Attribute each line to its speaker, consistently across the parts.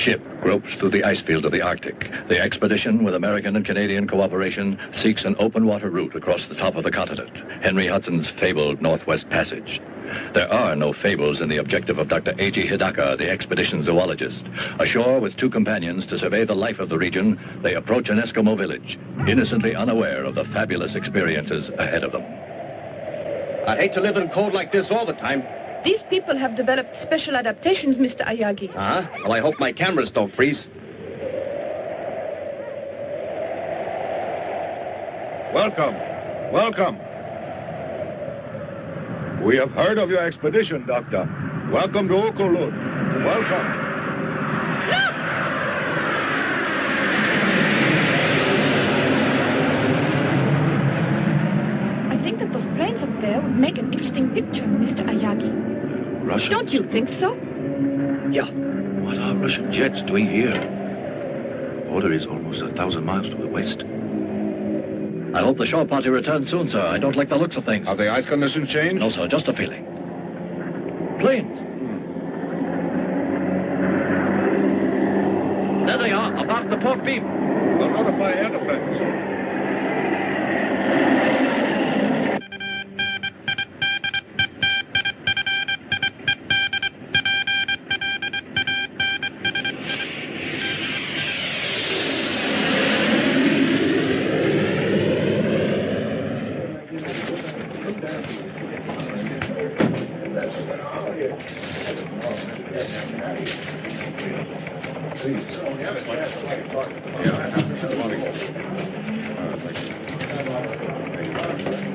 Speaker 1: ship gropes through the ice fields of the Arctic. The expedition, with American and Canadian cooperation, seeks an open water route across the top of the continent, Henry Hudson's fabled Northwest Passage. There are no fables in the objective of Dr. A.G. Hidaka, the expedition zoologist. Ashore with two companions to survey the life of the region, they approach an Eskimo village, innocently unaware of the fabulous experiences ahead of them.
Speaker 2: I'd hate to live in cold like this all the time.
Speaker 3: These people have developed special adaptations, Mr. Ayagi.
Speaker 2: Uh-huh. Well, I hope my cameras don't freeze.
Speaker 4: Welcome. Welcome. We have heard of your expedition, Doctor. Welcome to Okolud. Welcome.
Speaker 3: Look! I think that those planes up there would make an interesting picture, Mr. Ayagi.
Speaker 1: Russians?
Speaker 3: Don't you think so?
Speaker 2: Yeah.
Speaker 1: What are Russian jets doing here? The border is almost 1,000 miles to the west. I hope the shore party returns soon, sir. I don't like the looks of things.
Speaker 4: Have the ice conditions changed?
Speaker 1: No, sir, just a feeling. Planes. There they are, about the port beam.
Speaker 4: We'll notify air defense.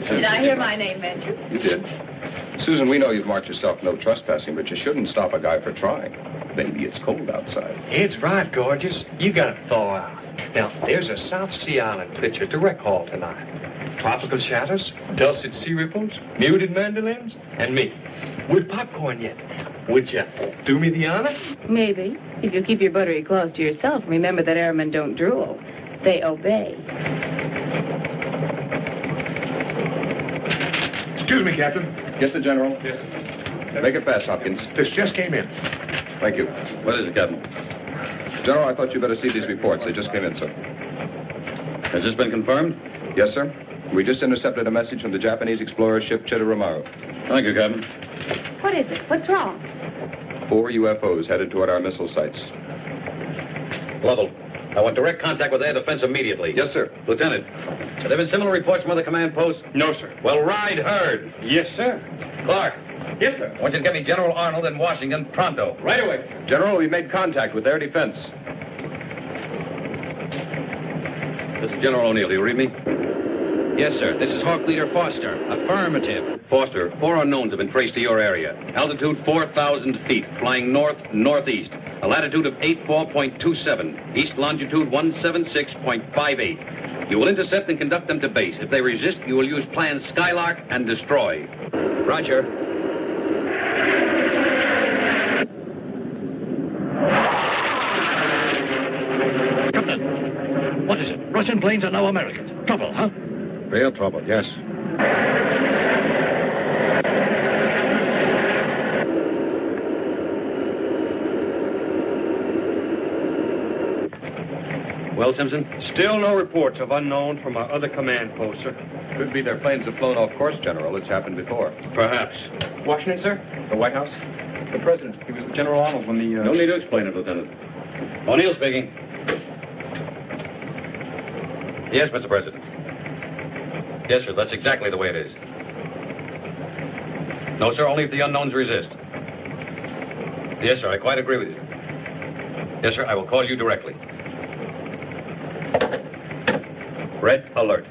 Speaker 3: Did I hear my name mentioned?
Speaker 5: You did. Susan, we know you've marked yourself no trespassing, but you shouldn't stop a guy for trying. Maybe it's cold outside.
Speaker 6: It's right, gorgeous. You gotta thaw out. Now, there's a South Sea Island picture to rec hall tonight. Tropical shadows, dulcet sea ripples, muted mandolins, and me. With popcorn yet. Would you do me the honor?
Speaker 7: Maybe. If you keep your buttery claws to yourself, remember that airmen don't drool. They obey.
Speaker 4: Excuse me, Captain.
Speaker 5: Yes, sir, General.
Speaker 4: Yes.
Speaker 5: Make it fast, Hopkins.
Speaker 4: This just came in.
Speaker 5: Thank you.
Speaker 1: What is it, Captain?
Speaker 5: General, I thought you better see these reports. They just came in, sir.
Speaker 1: Has this been confirmed?
Speaker 5: Yes, sir. We just intercepted a message from the Japanese explorer ship Chitoromaru.
Speaker 1: Thank you, Captain.
Speaker 7: What is it? What's wrong?
Speaker 5: 4 UFOs headed toward our missile sites.
Speaker 8: Lovell, I want direct contact with air defense immediately.
Speaker 5: Yes, sir.
Speaker 8: Lieutenant, have there been similar reports from other command posts?
Speaker 6: No, sir.
Speaker 8: Well, ride herd.
Speaker 6: Yes, sir.
Speaker 8: Clark,
Speaker 6: Yes, sir.
Speaker 8: I want you to get me General Arnold in Washington pronto.
Speaker 6: Right away.
Speaker 5: General, we made contact with air defense.
Speaker 8: This is General O'Neill. Do you read me?
Speaker 9: Yes, sir. This is Hawk Leader Foster. Affirmative.
Speaker 8: Foster, 4 unknowns have been traced to your area. Altitude 4,000 feet, flying north-northeast. A latitude of 84.27. East longitude 176.58. You will intercept and conduct them to base. If they resist, you will use plan Skylark and destroy.
Speaker 9: Roger.
Speaker 1: Captain, what is it? Russian planes are now American. Trouble, huh?
Speaker 4: Real trouble, yes.
Speaker 8: Well, Simpson?
Speaker 6: Still no reports of unknown from our other command posts, sir.
Speaker 5: Could be their planes have flown off course, General. It's happened before.
Speaker 8: Perhaps.
Speaker 6: Washington, sir? The White House? The President. He was with General Arnold when the...
Speaker 8: No need to explain it, Lieutenant. O'Neill speaking. Yes, Mr. President. Yes, sir, that's exactly the way it is. No, sir, only if the unknowns resist. Yes, sir, I quite agree with you. Yes, sir, I will call you directly. Red alert.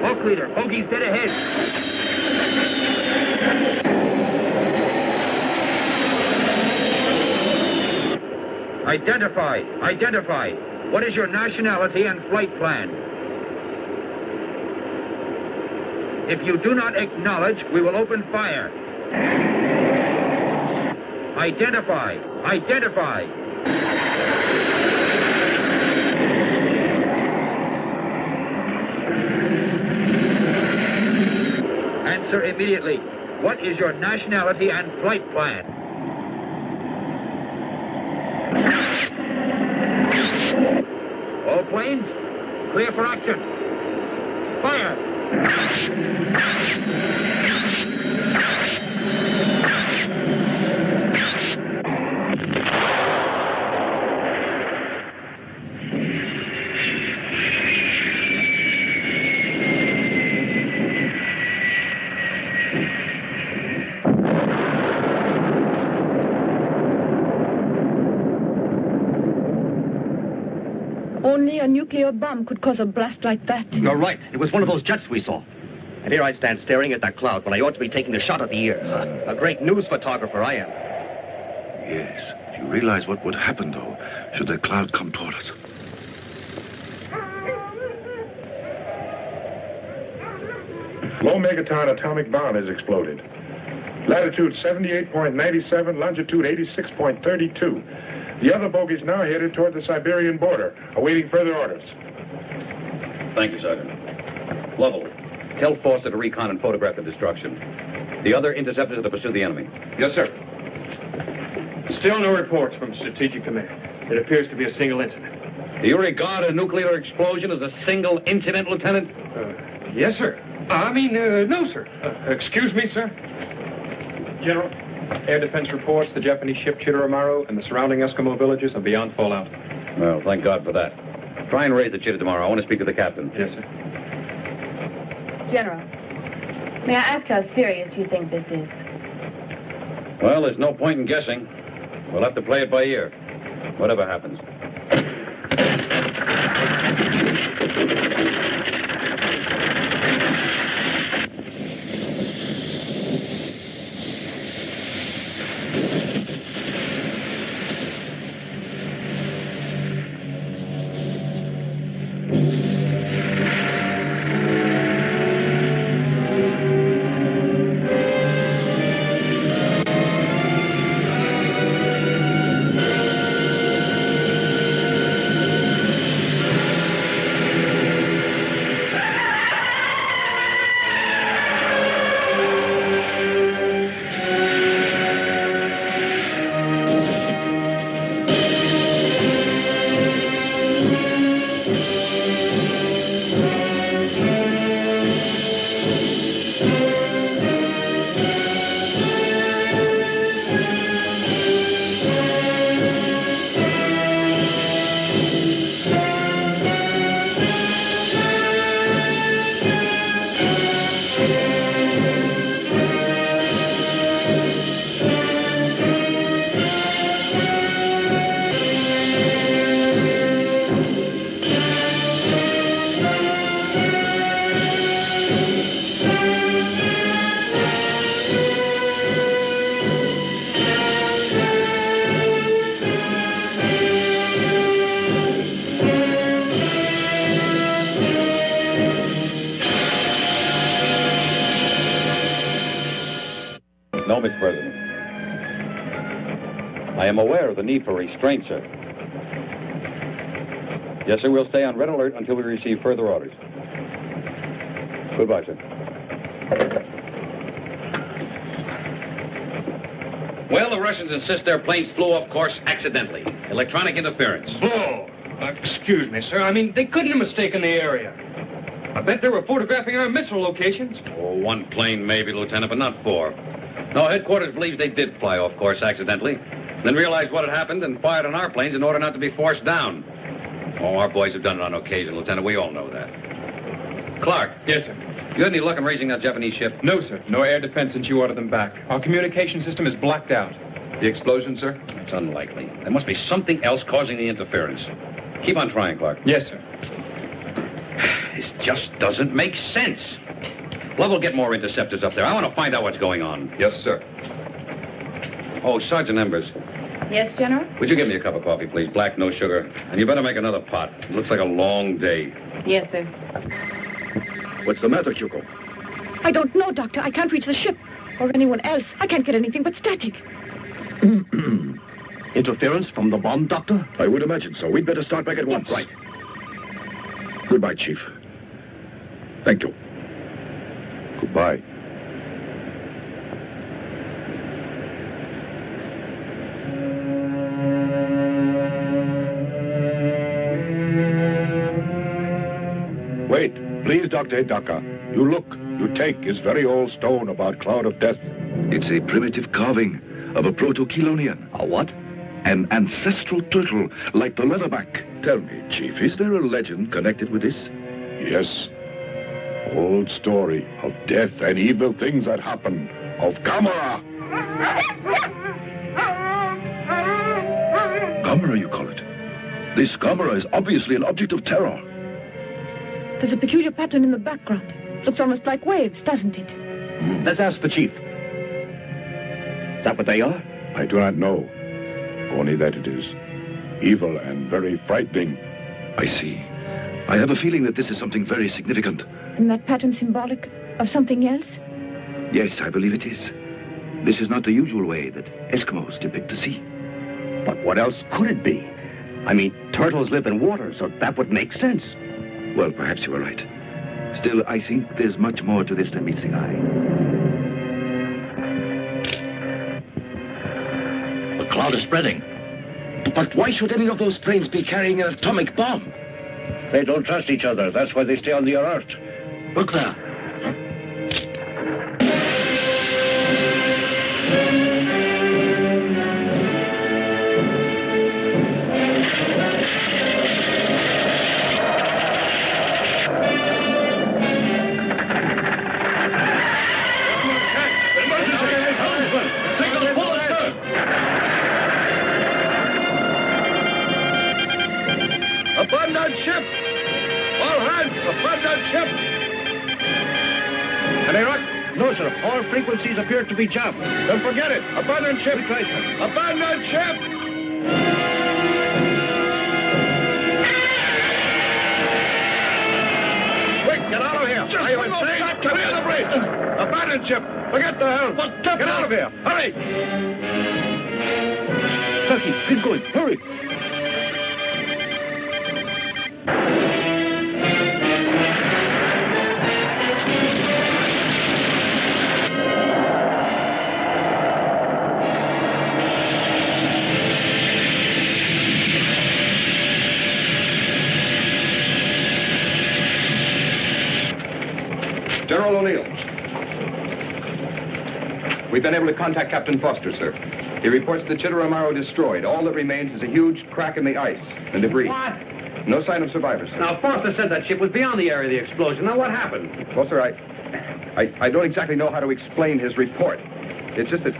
Speaker 9: Hawk Leader, Hoagie's dead ahead. Identify. What is your nationality and flight plan? If you do not acknowledge, we will open fire.
Speaker 10: Identify! Identify! Answer immediately. What is your nationality and flight plan? All planes, clear for action. Fire!
Speaker 3: Only a nuclear bomb could cause a blast like that.
Speaker 2: You're right. It was one of those jets we saw. And here I stand staring at that cloud when I ought to be taking a shot at the ear. A great news photographer I am.
Speaker 11: Yes. Do you realize what would happen, though, should that cloud come toward us?
Speaker 4: Low megaton atomic bomb has exploded. Latitude 78.97, longitude 86.32. The other bogey's now headed toward the Siberian border, awaiting further orders.
Speaker 8: Thank you, Sergeant. Lovell, tell Foster to recon and photograph the destruction. The other interceptors are to pursue the enemy.
Speaker 6: Yes, sir. Still no reports from Strategic Command. It appears to be a single incident.
Speaker 8: Do you regard a nuclear explosion as a single incident, Lieutenant?
Speaker 6: Yes, sir. No, sir. Excuse me, sir.
Speaker 12: General, air defense reports the Japanese ship Chitoromaru and the surrounding Eskimo villages are beyond fallout.
Speaker 8: Well, thank God for that. Try and raise the Chitta tomorrow. I want to speak to the captain.
Speaker 12: Yes, sir.
Speaker 7: General, may I ask how serious you think this is?
Speaker 8: Well, there's no point in guessing. We'll have to play it by ear. Whatever happens. No, Mr. President. I am aware of the need for restraint, sir. Yes, sir, we'll stay on red alert until we receive further orders. Goodbye, sir. Well, the Russians insist their planes flew off course accidentally. Electronic interference.
Speaker 6: Oh, excuse me, sir. I mean, they couldn't have mistaken the area. I bet they were photographing our missile locations.
Speaker 8: Oh, one plane maybe, Lieutenant, but not four. No, headquarters believes they did fly off course accidentally, then realized what had happened and fired on our planes in order not to be forced down. Oh, our boys have done it on occasion, Lieutenant. We all know that. Clark.
Speaker 12: Yes, sir.
Speaker 8: You had any luck in raising that Japanese ship?
Speaker 12: No, sir. No air defense since you ordered them back. Our communication system is blacked out.
Speaker 6: The explosion, sir?
Speaker 8: It's unlikely. There must be something else causing the interference. Keep on trying, Clark.
Speaker 12: Yes, sir.
Speaker 8: This just doesn't make sense. Lovell, get more interceptors up there. I want to find out what's going on.
Speaker 6: Yes, sir.
Speaker 8: Oh, Sergeant Embers.
Speaker 7: Yes, General?
Speaker 8: Would you give me a cup of coffee, please? Black, no sugar. And you better make another pot. It looks like a long day.
Speaker 7: Yes, sir.
Speaker 1: What's the matter, Chuko?
Speaker 3: I don't know, Doctor. I can't reach the ship. Or anyone else. I can't get anything but static.
Speaker 2: Interference from the bomb, Doctor?
Speaker 11: I would imagine so. We'd better start back at once.
Speaker 2: Right.
Speaker 11: Goodbye, Chief. Thank you.
Speaker 4: Goodbye. Wait, please, Dr. Hidaka. You look. You take his very old stone about Cloud of Death.
Speaker 11: It's a primitive carving of a proto-Chelonian.
Speaker 2: A what?
Speaker 11: An ancestral turtle, like the leatherback. Tell me, Chief, is there a legend connected with this?
Speaker 4: Yes. Old story of death and evil things that happen. Of Gammera.
Speaker 11: Gammera, you call it? This Gammera is obviously an object of terror.
Speaker 3: There's a peculiar pattern in the background. Looks almost like waves, doesn't it?
Speaker 2: Let's ask the Chief. Is that what they are?
Speaker 4: I do not know. Only that it is evil and very frightening.
Speaker 11: I see. I have a feeling that this is something very significant.
Speaker 3: Isn't that pattern symbolic of something else?
Speaker 11: Yes, I believe it is. This is not the usual way that Eskimos depict the sea.
Speaker 2: But what else could it be? I mean, turtles live in water, so that would make sense.
Speaker 11: Well, perhaps you are right. Still, I think there's much more to this than meets the eye.
Speaker 1: The cloud is spreading.
Speaker 2: But why should any of those planes be carrying an atomic bomb?
Speaker 1: They don't trust each other. That's why they stay on the alert. Look there.
Speaker 4: Abandon ship! All hands, abandon ship!
Speaker 2: Any luck? No, sir. All frequencies appear to be jammed.
Speaker 4: Then forget it. Abandon ship! Abandon ship! Quick, get out of here! Are you insane? Clear the bridge! Abandon ship! Forget the helm! Get out of here! Hurry!
Speaker 2: Turkey, keep going. Hurry!
Speaker 5: General O'Neill. We've been able to contact Captain Foster, sir. He reports the Chitteramaro destroyed. All that remains is a huge crack in the ice and debris.
Speaker 10: What?
Speaker 5: No sign of survivors, sir.
Speaker 8: Now, Foster said that ship was beyond the area of the explosion. Now, what happened?
Speaker 5: Well, sir, I don't exactly know how to explain his report. It's just that,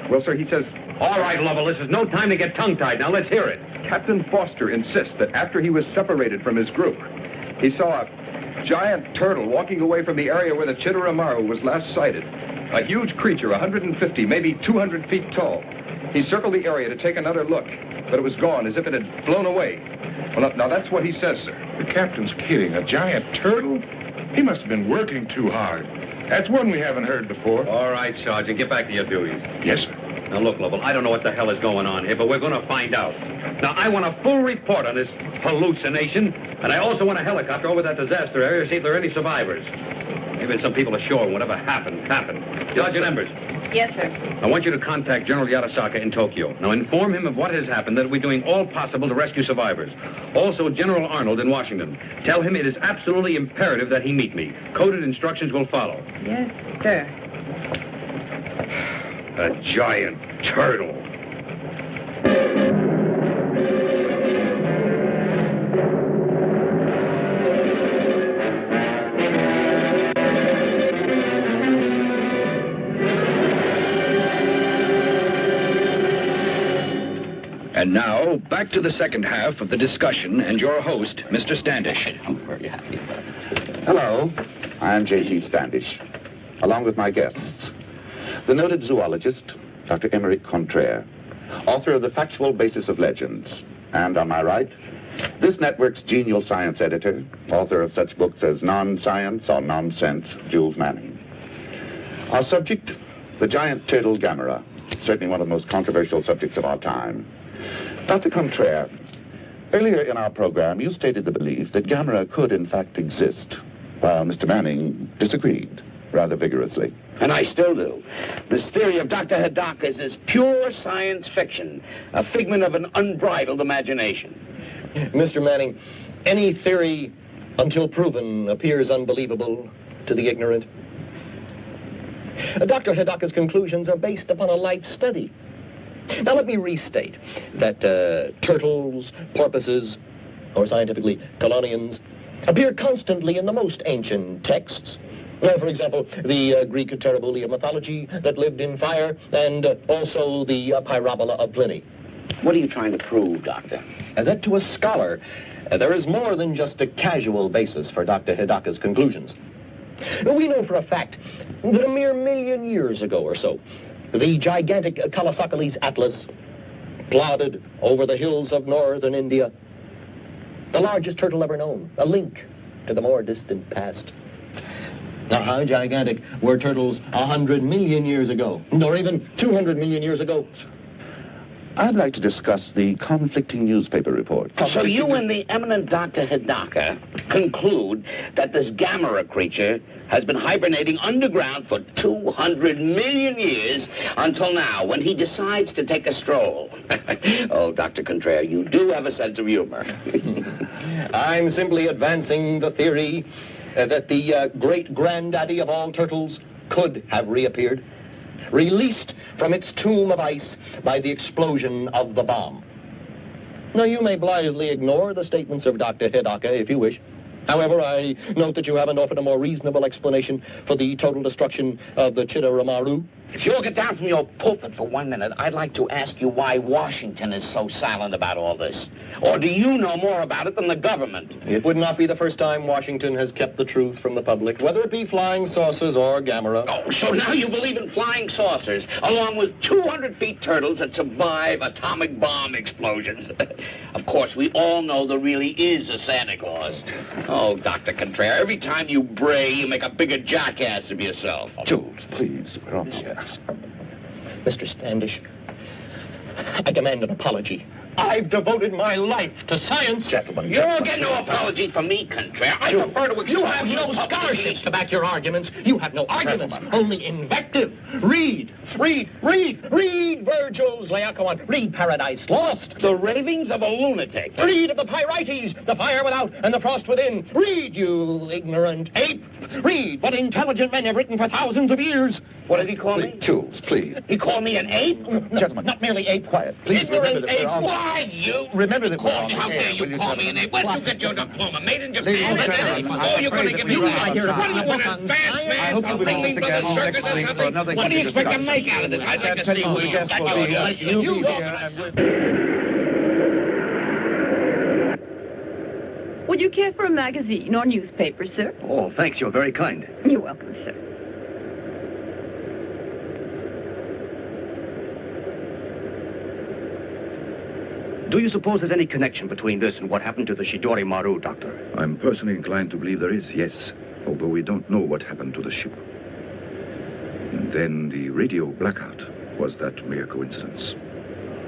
Speaker 5: well, sir, he says...
Speaker 8: All right, Lovell, this is no time to get tongue-tied. Now, let's hear it.
Speaker 5: Captain Foster insists that after he was separated from his group, he saw a giant turtle walking away from the area where the Chitteramaro was last sighted. A huge creature, 150, maybe 200 feet tall. He circled the area to take another look, but it was gone, as if it had flown away. Well, now that's what he says, sir.
Speaker 4: The captain's kidding. A giant turtle? He must have been working too hard. That's one we haven't heard before.
Speaker 8: All right, Sergeant, get back to your duties.
Speaker 4: Yes, sir.
Speaker 8: Now, look, Lovell, I don't know what the hell is going on here, but we're going to find out. Now, I want a full report on this hallucination, and I also want a helicopter over that disaster area to see if there are any survivors. Maybe some people ashore and whatever happened. Sergeant Embers.
Speaker 7: Yes, sir.
Speaker 8: I want you to contact General Yatasaka in Tokyo. Now, inform him of what has happened, that we're doing all possible to rescue survivors. Also, General Arnold in Washington. Tell him it is absolutely imperative that he meet me. Coded instructions will follow.
Speaker 7: Yes, sir.
Speaker 8: A giant turtle.
Speaker 9: And now, back to the second half of the discussion and your host, Mr. Standish.
Speaker 13: I'm very happy about it. Hello, I'm J.G. Standish, along with my guests. The noted zoologist, Dr. Emeric Contraire, author of The Factual Basis of Legends. And on my right, this network's genial science editor, author of such books as Non-Science or Nonsense, Jules Manning. Our subject, the giant turtle Gammera, certainly one of the most controversial subjects of our time. Dr. Contraire, earlier in our program, you stated the belief that Gammera could, in fact, exist, while Mr. Manning disagreed rather vigorously.
Speaker 9: And I still do. This theory of Dr. Hidaka's is pure science fiction, a figment of an unbridled imagination.
Speaker 14: Mr. Manning, any theory, until proven, appears unbelievable to the ignorant. Dr. Hidaka's conclusions are based upon a life study. Now, let me restate that turtles, porpoises, or scientifically, colonians, appear constantly in the most ancient texts. For example, the Greek Terribulia mythology that lived in fire, and also the Pyrobola of Pliny.
Speaker 9: What are you trying to prove, Doctor?
Speaker 14: That to a scholar, there is more than just a casual basis for Dr. Hidaka's conclusions. We know for a fact that a mere 1,000,000 years ago or so, the gigantic Kalasakalis Atlas plodded over the hills of northern India. The largest turtle ever known, a link to the more distant past. Now, how gigantic were turtles 100 million years ago, or even 200 million years ago?
Speaker 13: I'd like to discuss the conflicting newspaper reports.
Speaker 9: So you and the eminent Dr. Hidaka conclude that this Gammera creature has been hibernating underground for 200 million years until now, when he decides to take a stroll. Oh, Dr. Contraire, you do have a sense of humor.
Speaker 14: I'm simply advancing the theory that the great-granddaddy of all turtles could have reappeared, released from its tomb of ice by the explosion of the bomb. Now, you may blithely ignore the statements of Dr. Hidaka if you wish. However, I note that you haven't offered a more reasonable explanation for the total destruction of the Chitteramaru.
Speaker 9: If you'll get down from your pulpit for 1 minute, I'd like to ask you why Washington is so silent about all this. Or do you know more about it than the government?
Speaker 14: It would not be the first time Washington has kept the truth from the public, whether it be flying saucers or Gammera.
Speaker 9: Oh, so now you believe in flying saucers, along with 200-feet turtles that survive atomic bomb explosions. Of course, we all know there really is a Santa Claus. Oh, Dr. Contraire, every time you bray, you make a bigger jackass of yourself.
Speaker 13: Jules, please, we're on the air.
Speaker 14: Mr. Standish, I demand an apology. I've devoted my life to science.
Speaker 13: Gentlemen,
Speaker 9: You'll get no apology from me, Contraire. I prefer to
Speaker 14: You have no scholarships to back your arguments. You have no arguments, only invective. Read Virgil's Laocoon. Read Paradise Lost.
Speaker 9: The ravings of a lunatic.
Speaker 14: Read of the Pyrites, the fire without and the frost within. Read, you ignorant ape. Read what intelligent men have written for thousands of years.
Speaker 9: What did he call me?
Speaker 13: Jules, please.
Speaker 9: He called me an ape?
Speaker 14: Gentlemen, not merely ape.
Speaker 13: Quiet, please.
Speaker 9: Ignorant ape. Why, you?
Speaker 13: Remember that we're on the air.
Speaker 9: How dare you call me an ape? Where'd you get your diploma? Made in
Speaker 13: Ladies
Speaker 9: Japan?
Speaker 13: and gentlemen,
Speaker 9: Oh, you're going to give me
Speaker 13: I'm
Speaker 9: what?
Speaker 13: afraid that
Speaker 9: What do you
Speaker 13: we're
Speaker 9: want,
Speaker 13: out of
Speaker 9: advanced
Speaker 13: time.
Speaker 9: man?
Speaker 13: I hope you will
Speaker 9: Something
Speaker 13: meet again
Speaker 9: for the
Speaker 13: next
Speaker 9: circus or
Speaker 13: week for
Speaker 9: something?
Speaker 13: another
Speaker 9: What do you expect to
Speaker 13: discussion.
Speaker 9: make out of this? I'd like to
Speaker 13: tell
Speaker 9: see
Speaker 13: you who the guest will be. You'll be there.
Speaker 15: Would you care for a magazine or newspaper, sir?
Speaker 2: Oh, thanks. You're very kind.
Speaker 15: You're welcome, sir.
Speaker 2: Do you suppose there's any connection between this and what happened to the Shidori Maru, Doctor?
Speaker 11: I'm personally inclined to believe there is, yes. Although we don't know what happened to the ship. And then the radio blackout. Was that mere coincidence?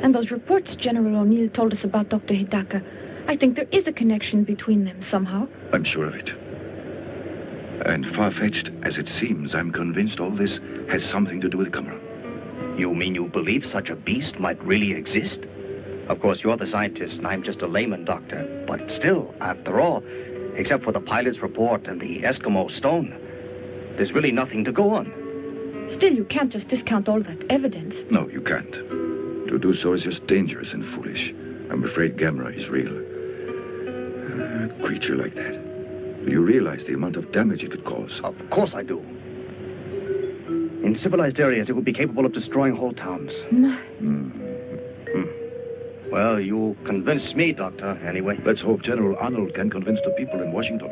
Speaker 3: And those reports General O'Neill told us about Dr. Hidaka, I think there is a connection between them somehow.
Speaker 11: I'm sure of it. And far-fetched as it seems, I'm convinced all this has something to do with Gammera.
Speaker 2: You mean you believe such a beast might really exist? Of course, you're the scientist, and I'm just a layman, Doctor. But still, after all, except for the pilot's report and the Eskimo stone, there's really nothing to go on.
Speaker 3: Still, you can't just discount all that evidence.
Speaker 11: No, you can't. To do so is just dangerous and foolish. I'm afraid Gammera is real. A creature like that. Do you realize the amount of damage it could cause?
Speaker 2: Of course I do. In civilized areas, it would be capable of destroying whole towns.
Speaker 3: No.
Speaker 2: Well, you convinced me, Doctor, anyway.
Speaker 11: Let's hope General Arnold can convince the people in Washington.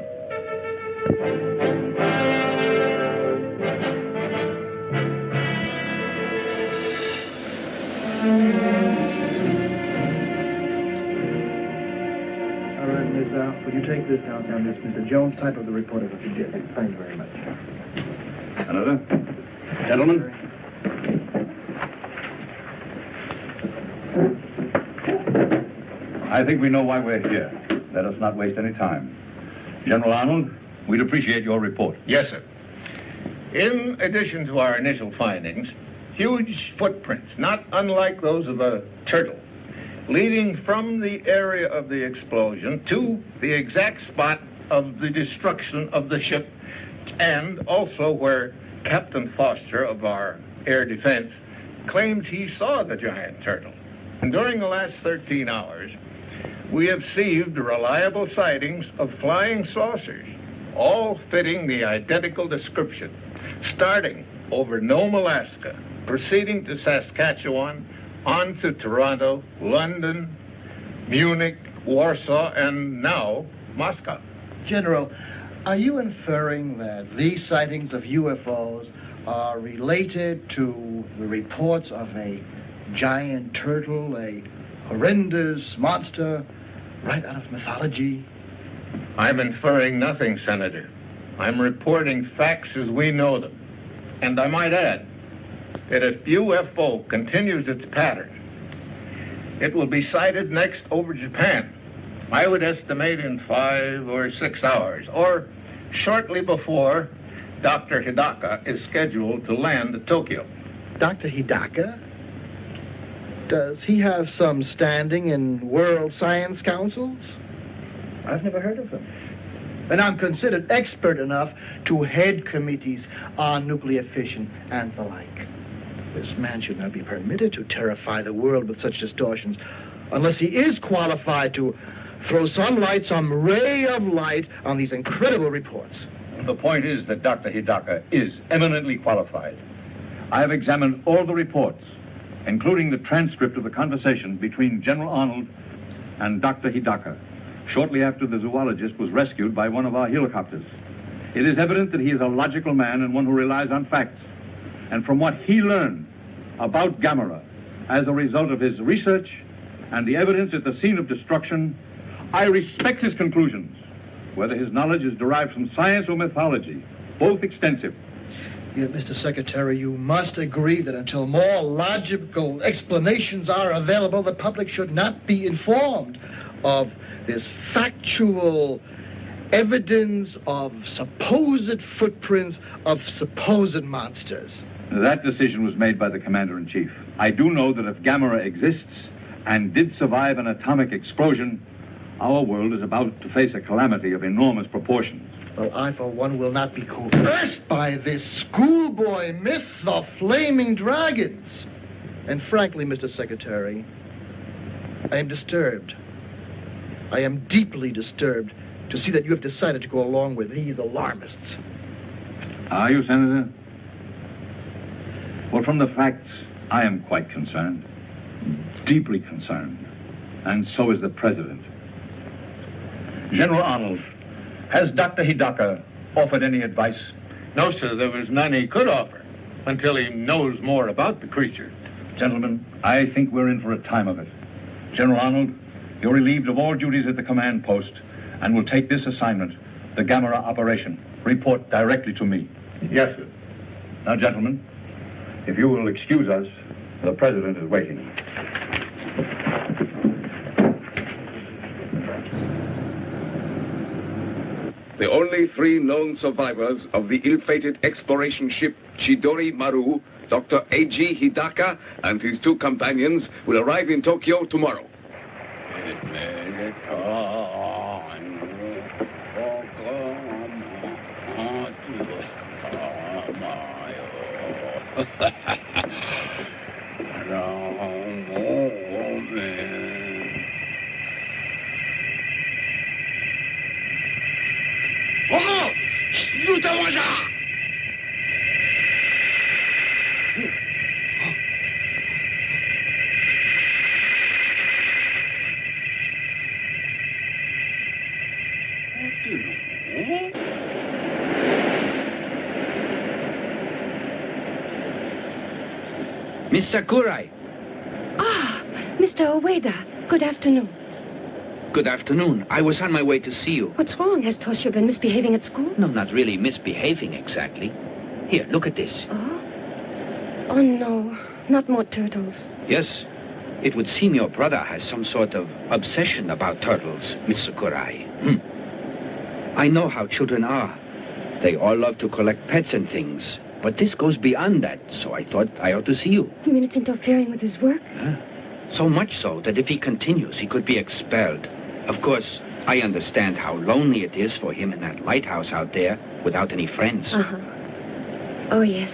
Speaker 16: All right, Miss, would you take this down, Sam? It's Mr. Jones, type of the report if you did. Thank you very much.
Speaker 11: Another?
Speaker 2: Gentlemen?
Speaker 17: I think we know why we're here. Let us not waste any time. General Arnold, we'd appreciate your report.
Speaker 18: Yes, sir. In addition to our initial findings, huge footprints, not unlike those of a turtle, leading from the area of the explosion to the exact spot of the destruction of the ship, and also where Captain Foster of our air defense claims he saw the giant turtle. And during the last 13 hours, we have received reliable sightings of flying saucers, all fitting the identical description, starting over Nome, Alaska, proceeding to Saskatchewan, on to Toronto, London, Munich, Warsaw, and now Moscow.
Speaker 16: General, are you inferring that these sightings of UFOs are related to the reports of a giant turtle, a horrendous monster right out of mythology?
Speaker 18: I'm inferring nothing, Senator. I'm reporting facts as we know them. And I might add that if UFO continues its pattern, it will be sighted next over Japan. I would estimate in 5 or 6 hours, or shortly before Dr. Hidaka is scheduled to land at Tokyo.
Speaker 16: Dr. Hidaka? Does he have some standing in world science councils? I've never heard of him. And I'm considered expert enough to head committees on nuclear fission and the like. This man should not be permitted to terrify the world with such distortions unless he is qualified to throw some ray of light on these incredible reports.
Speaker 17: The point is that Dr. Hidaka is eminently qualified. I have examined all the reports, including the transcript of the conversation between General Arnold and Dr. Hidaka, shortly after the zoologist was rescued by one of our helicopters. It is evident that he is a logical man and one who relies on facts. And from what he learned about Gammera as a result of his research and the evidence at the scene of destruction, I respect his conclusions, whether his knowledge is derived from science or mythology, both extensive.
Speaker 16: Yet, Mr. Secretary, you must agree that until more logical explanations are available, the public should not be informed of this factual evidence of supposed footprints of supposed monsters.
Speaker 17: That decision was made by the Commander-in-Chief. I do know that if Gammera exists and did survive an atomic explosion, our world is about to face a calamity of enormous proportions.
Speaker 16: Well, I, for one, will not be coerced by this schoolboy myth of flaming dragons. And frankly, Mr. Secretary, I am disturbed. I am deeply disturbed to see that you have decided to go along with these alarmists.
Speaker 17: Are you, Senator? Well, from the facts, I am quite concerned. Deeply concerned. And so is the President. General Arnold, has Dr. Hidaka offered any advice?
Speaker 18: No, sir, there was none he could offer until he knows more about the creature.
Speaker 17: Gentlemen, I think we're in for a time of it. General Arnold, you're relieved of all duties at the command post and will take this assignment, the Gammera operation. Report directly to me.
Speaker 18: Yes, sir.
Speaker 17: Now, gentlemen, if you will excuse us, the President is waiting.
Speaker 19: The only 3 known survivors of the ill-fated exploration ship Chidori Maru, Dr. A.G. Hidaka and his 2 companions, will arrive in Tokyo tomorrow.
Speaker 10: Miss Sakurai.
Speaker 15: Ah, Mr. Ueda. Good afternoon.
Speaker 10: Good afternoon. I was on my way to see you.
Speaker 15: What's wrong? Has Toshio been misbehaving at school?
Speaker 10: No, not really misbehaving exactly. Here, look at this.
Speaker 15: Oh? Oh, no. Not more turtles.
Speaker 10: Yes. It would seem your brother has some sort of obsession about turtles, Miss Sakurai. I know how children are. They all love to collect pets and things. But this goes beyond that, so I thought I ought to see you.
Speaker 20: You mean it's interfering with his work?
Speaker 10: So much so that if he continues, he could be expelled. Of course, I understand how lonely it is for him in that lighthouse out there without any friends.
Speaker 20: Uh-huh. Oh, yes.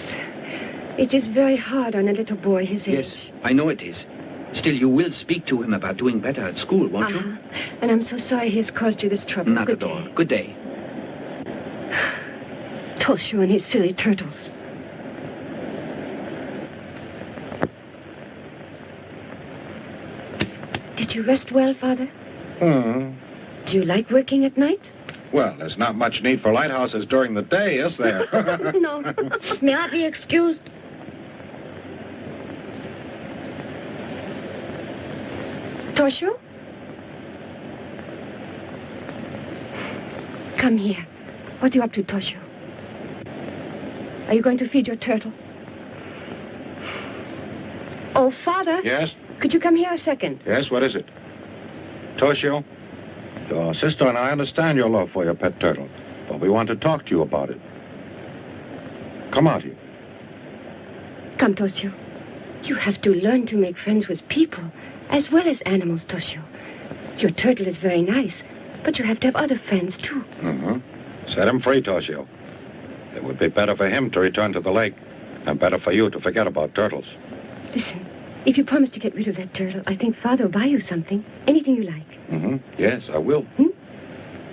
Speaker 20: It is very hard on a little boy his age.
Speaker 10: Yes, I know it is. Still, you will speak to him about doing better at school, won't you?
Speaker 20: And I'm so sorry he has caused you this trouble.
Speaker 10: Not at all. Good day.
Speaker 20: Toshio and his silly turtles. Did you rest well, Father? Do you like working at night?
Speaker 21: Well, there's not much need for lighthouses during the day, is there?
Speaker 20: No. May I be excused? Toshio? Come here. What are you up to, Toshio? Are you going to feed your turtle? Oh, Father.
Speaker 21: Yes?
Speaker 20: Could you come here a second?
Speaker 21: Yes, what is it? Toshio, your sister and I understand your love for your pet turtle, but we want to talk to you about it. Come out here.
Speaker 20: Come, Toshio. You have to learn to make friends with people, as well as animals, Toshio. Your turtle is very nice, but you have to have other friends, too.
Speaker 21: Set him free, Toshio. It would be better for him to return to the lake, and better for you to forget about turtles.
Speaker 20: Listen, if you promise to get rid of that turtle, I think Father will buy you something. Anything you like.
Speaker 21: Yes, I will.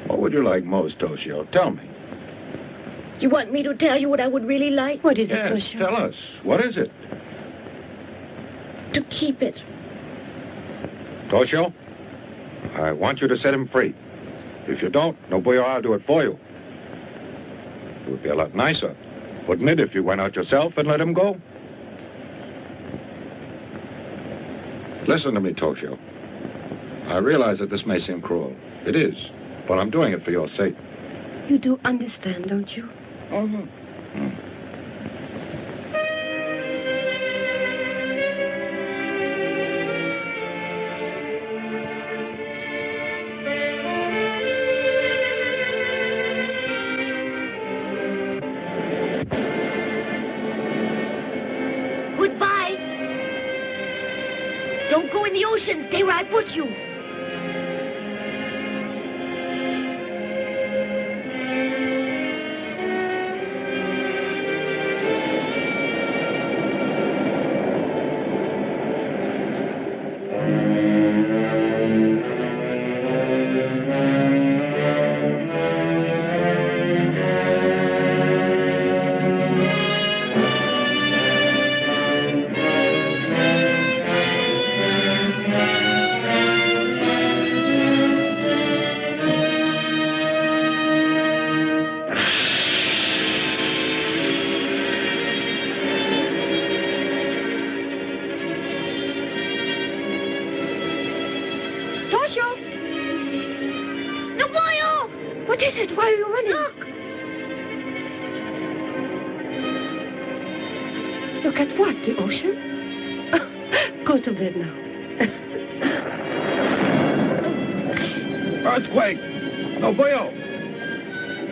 Speaker 21: What would you like most, Toshio? Tell me.
Speaker 20: You want me to tell you what I would really like? What is it,
Speaker 21: Yes,
Speaker 20: Toshio?
Speaker 21: tell us. What is it?
Speaker 20: To keep it.
Speaker 21: Toshio, I want you to set him free. If you don't, Nobuyo, I'll do it for you. It would be a lot nicer, wouldn't it, if you went out yourself and let him go? Listen to me, Toshio. I realize that this may seem cruel. It is, but I'm doing it for your sake.
Speaker 20: You do understand, don't you?
Speaker 22: Goodbye. Don't go in the ocean. Stay where I put you.
Speaker 20: What is it? Why are you running? Look at what? The ocean? Go to bed now.
Speaker 21: Earthquake! Nobuyo!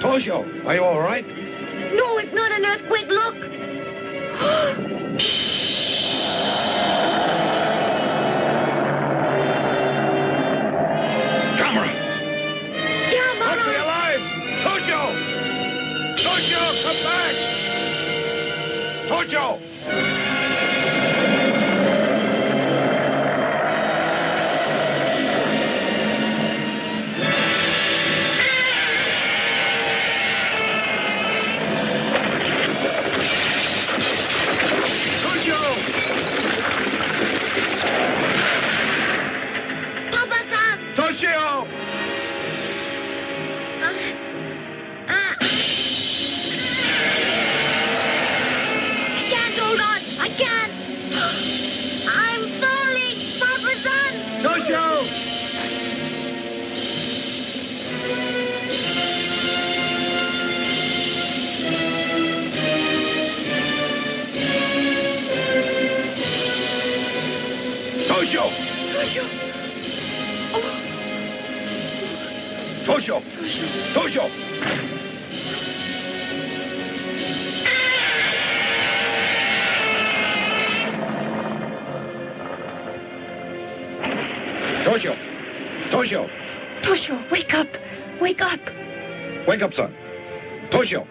Speaker 21: Toshio, are you all right?
Speaker 22: No, it's not an earthquake. Look.
Speaker 21: Toshio, come back! Toshio!
Speaker 22: Papa-san!
Speaker 21: Toshio!
Speaker 22: Hold on.
Speaker 11: Toshio!
Speaker 20: Toshio, wake up! Wake up!
Speaker 11: Wake up, son. Toshio!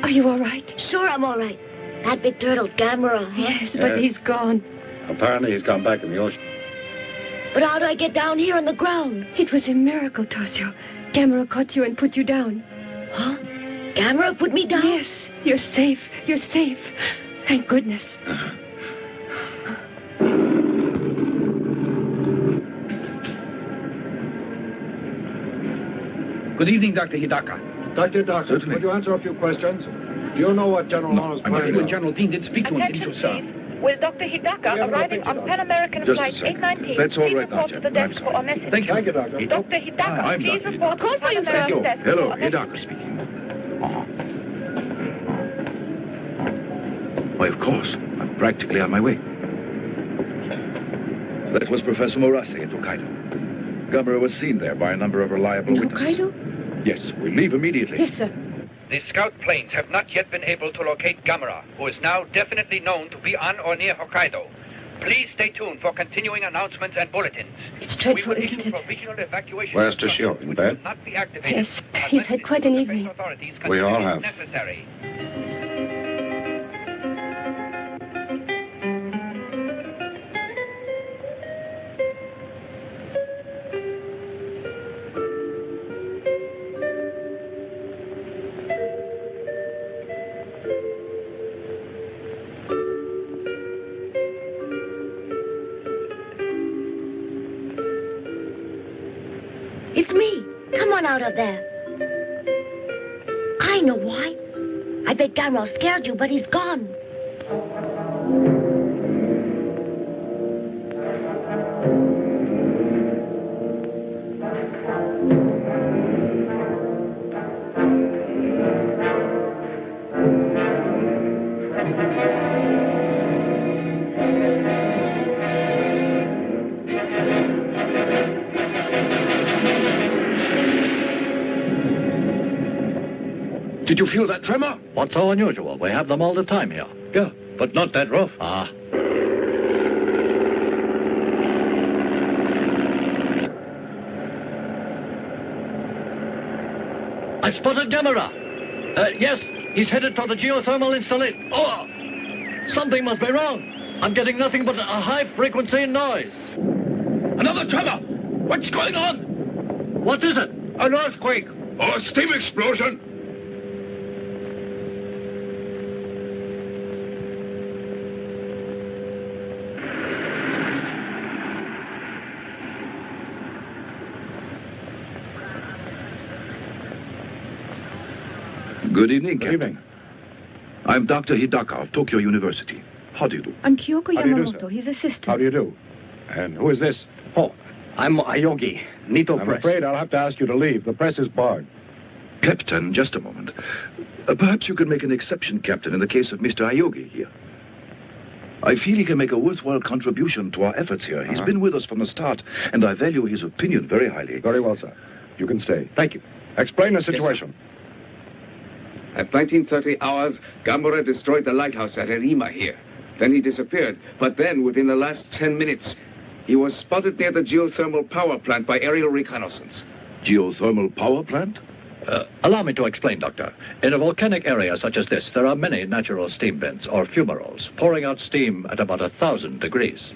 Speaker 20: Are you all right?
Speaker 22: Sure, I'm all right. That big turtle, Gammera.
Speaker 20: Yes, but he's gone.
Speaker 21: Apparently he's gone back in the ocean.
Speaker 22: But how do I get down here on the ground?
Speaker 20: It was a miracle, Toshio. Gammera caught you and put you down.
Speaker 22: Huh? Gammera put me down?
Speaker 20: Yes, you're safe. You're safe. Thank goodness.
Speaker 10: Good evening, Dr. Hidaka.
Speaker 21: Dr. Hidaka, could you answer a few questions? Do you know what General Arnold's plan is?
Speaker 10: General Dean did speak to him, didn't you, sir?
Speaker 6: Will Dr. Hidaka arriving on Pan American
Speaker 11: Just a
Speaker 6: Flight
Speaker 11: second.
Speaker 6: 819
Speaker 11: That's all
Speaker 6: please
Speaker 11: right now,
Speaker 6: report to the
Speaker 11: General.
Speaker 6: desk for a message?
Speaker 10: Thank you.
Speaker 21: Thank you, Doctor.
Speaker 6: Dr. Hidaka,
Speaker 11: I'm
Speaker 6: please
Speaker 11: Dr.
Speaker 6: report
Speaker 11: Hidaka.
Speaker 6: to Pan American desk
Speaker 11: Hello,
Speaker 6: for a message.
Speaker 11: Hidaka speaking. Why, of course. I'm practically on my way. That was Professor Murasi in Hokkaido. Gammera was seen there by a number of reliable witnesses.
Speaker 20: Hokkaido?
Speaker 11: Yes, we leave immediately.
Speaker 20: Yes, sir.
Speaker 10: The scout planes have not yet been able to locate Gammera, who is now definitely known to be on or near Hokkaido. Please stay tuned for continuing announcements and bulletins.
Speaker 20: It's dreadful,
Speaker 10: We will
Speaker 20: isn't
Speaker 10: issue
Speaker 20: it?
Speaker 10: provisional evacuation
Speaker 21: Where's Toshio? In bed?
Speaker 10: not be activated.
Speaker 20: Yes, he's had quite an evening.
Speaker 21: We all have.
Speaker 10: Necessary.
Speaker 22: It's me. Come on out of there. I know why. I bet Gammera scared you, but he's gone.
Speaker 11: Did you feel that tremor?
Speaker 1: What's so unusual? We have them all the time here.
Speaker 11: Yeah, but not that rough.
Speaker 1: Ah. I spotted Gammera. Yes, he's headed for the geothermal installation. Oh! Something must be wrong. I'm getting nothing but a high-frequency noise.
Speaker 11: Another tremor! What's going on?
Speaker 1: What is it?
Speaker 11: An earthquake! Or a steam explosion! Good evening, Captain.
Speaker 21: evening.
Speaker 11: I'm Dr. Hidaka of Tokyo University. How do you do?
Speaker 3: I'm Kyoko
Speaker 21: How do you do,
Speaker 3: Yamamoto,
Speaker 21: sir?
Speaker 3: his assistant.
Speaker 21: How do you do? And who is this?
Speaker 2: Oh, I'm Ayogi, Nito
Speaker 21: I'm
Speaker 2: Press.
Speaker 21: afraid I'll have to ask you to leave. The press is barred.
Speaker 11: Captain, just a moment. Perhaps you could make an exception, Captain, in the case of Mr. Ayogi here. I feel he can make a worthwhile contribution to our efforts here. He's been with us from the start, and I value his opinion very highly.
Speaker 21: Very well, sir. You can stay. Thank you. Explain the situation.
Speaker 19: At 1930 hours, Gammera destroyed the lighthouse at Erima here. Then he disappeared. But then, within the last 10 minutes, he was spotted near the geothermal power plant by aerial reconnaissance.
Speaker 11: Geothermal power plant?
Speaker 1: Allow me to explain, Doctor. In a volcanic area such as this, there are many natural steam vents, or fumaroles, pouring out steam at about 1,000 degrees.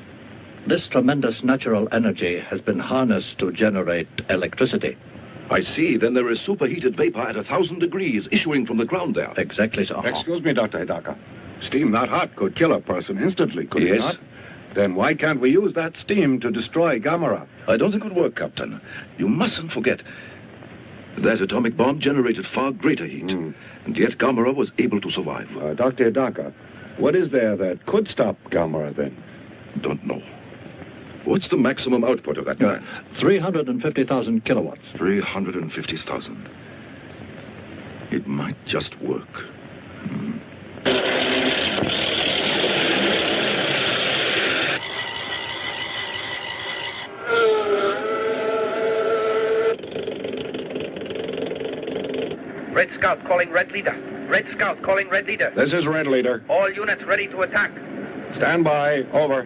Speaker 1: This tremendous natural energy has been harnessed to generate electricity.
Speaker 11: I see. Then there is superheated vapor at 1,000 degrees issuing from the ground there.
Speaker 1: Exactly so.
Speaker 21: Excuse me, Dr. Hidaka. Steam that hot could kill a person instantly, could it
Speaker 11: Yes.
Speaker 21: not? Then why can't we use that steam to destroy Gammera?
Speaker 11: I don't think it would work, Captain. You mustn't forget that atomic bomb generated far greater heat. And yet Gammera was able to survive.
Speaker 21: Dr. Hidaka, what is there that could stop Gammera then?
Speaker 11: Don't know. What's the maximum output of that plant?
Speaker 1: 350,000 kilowatts.
Speaker 11: 350,000. It might just work.
Speaker 10: Red Scout calling Red Leader. Red Scout calling Red Leader.
Speaker 21: This is Red Leader.
Speaker 10: All units ready to attack.
Speaker 21: Stand by. Over.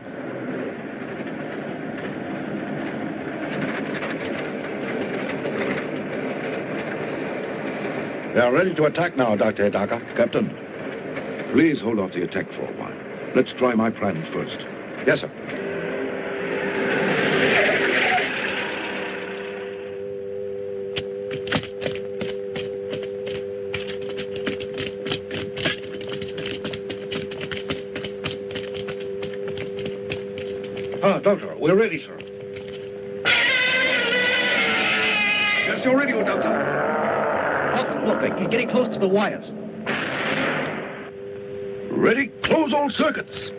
Speaker 21: They are ready to attack now, Dr. Hidaka.
Speaker 11: Captain, please hold off the attack for a while. Let's try my plan first.
Speaker 21: Yes, sir. Doctor, we're ready, sir. That's your radio, Doctor.
Speaker 2: Look, he's getting close to the wires.
Speaker 11: Ready? Close all circuits.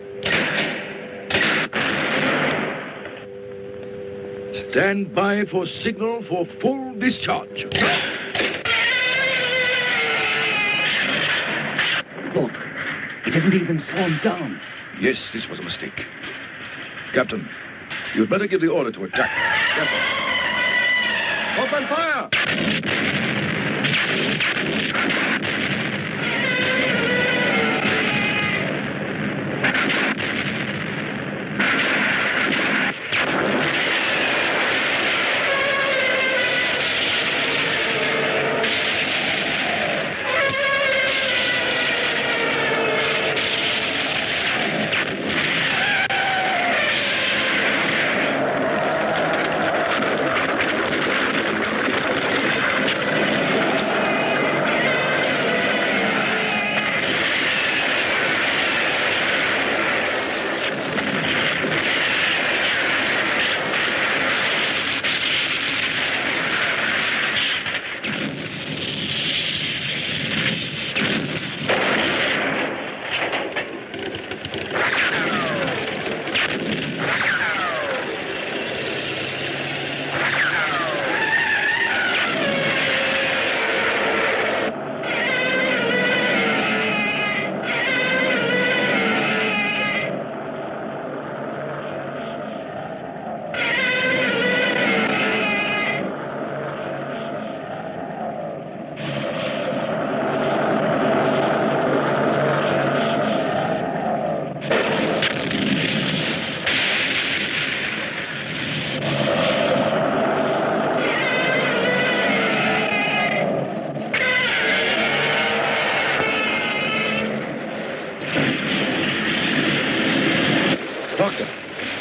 Speaker 11: Stand by for signal for full discharge.
Speaker 2: Look, he didn't even slow him down.
Speaker 11: Yes, this was a mistake. Captain, you'd better give the order to attack.
Speaker 21: Yes, sir. Open fire!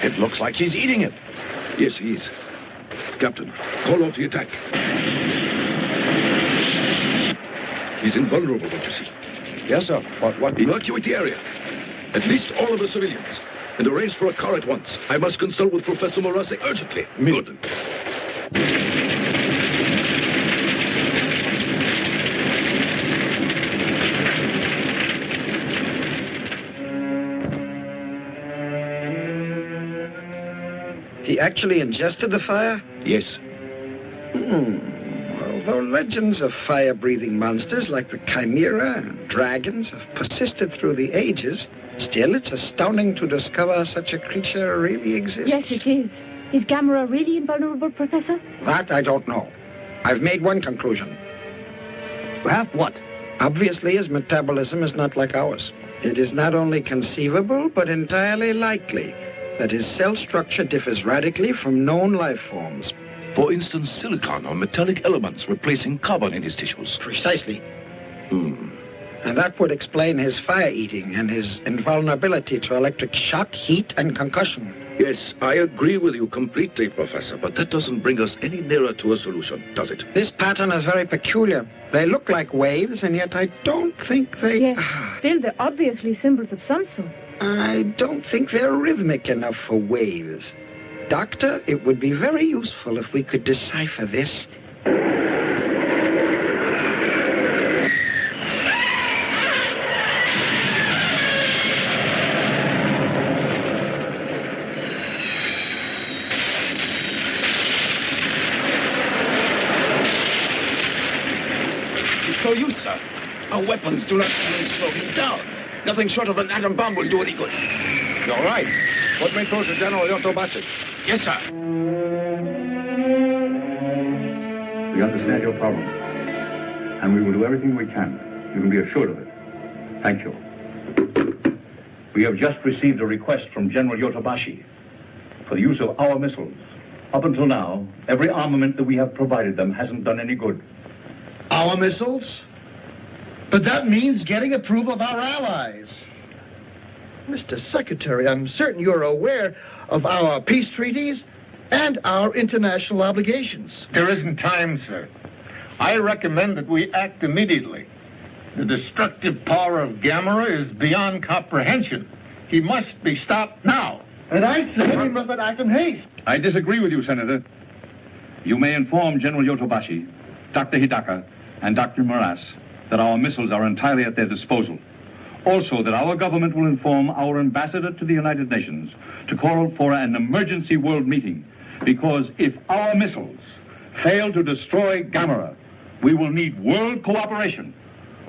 Speaker 11: It looks like he's eating it. Yes, he is. Captain, call off the attack. He's invulnerable, don't you see?
Speaker 21: Yes, sir. What?
Speaker 11: Evacuate the area. At least all of the civilians. And arrange for a car at once. I must consult with Professor Morase urgently. Good.
Speaker 16: He actually ingested the fire?
Speaker 11: Yes.
Speaker 16: Although legends of fire-breathing monsters like the Chimera and dragons have persisted through the ages, still it's astounding to discover such a creature really exists.
Speaker 3: Yes, it is. Is Gammera really invulnerable, Professor?
Speaker 16: That I don't know. I've made one conclusion.
Speaker 2: Perhaps what?
Speaker 16: Obviously, his metabolism is not like ours. It is not only conceivable, but entirely likely that his cell structure differs radically from known life forms.
Speaker 11: For instance, silicon or metallic elements replacing carbon in his tissues.
Speaker 16: Precisely. And that would explain his fire-eating and his invulnerability to electric shock, heat, and concussion.
Speaker 11: Yes, I agree with you completely, Professor, but that doesn't bring us any nearer to a solution, does it?
Speaker 16: This pattern is very peculiar. They look like waves, and yet I don't think they...
Speaker 3: Yes, still they're obviously symbols of some sort.
Speaker 16: I don't think they're rhythmic enough for waves. Doctor, it would be very useful if we could decipher this.
Speaker 21: No use, sir. Our weapons do not even slow him down. Nothing short of an atom bomb will do any good. You're right. Put me close to General Yotobachi. Yes, sir.
Speaker 17: We understand your problem, and we will do everything we can. You can be assured of it. Thank you. We have just received a request from General Yotobashi for the use of our missiles. Up until now, every armament that we have provided them hasn't done any good.
Speaker 16: Our missiles? But that means getting approval of our allies. Mr. Secretary, I'm certain you're aware of our peace treaties and our international obligations.
Speaker 18: There isn't time, sir. I recommend that we act immediately. The destructive power of Gammera is beyond comprehension. He must be stopped now.
Speaker 16: And I say we must act in haste.
Speaker 17: I disagree with you, Senator. You may inform General Yotobashi, Dr. Hidaka, and Dr. Moras that our missiles are entirely at their disposal. Also, that our government will inform our ambassador to the United Nations to call for an emergency world meeting, because if our missiles fail to destroy Gammera, we will need world cooperation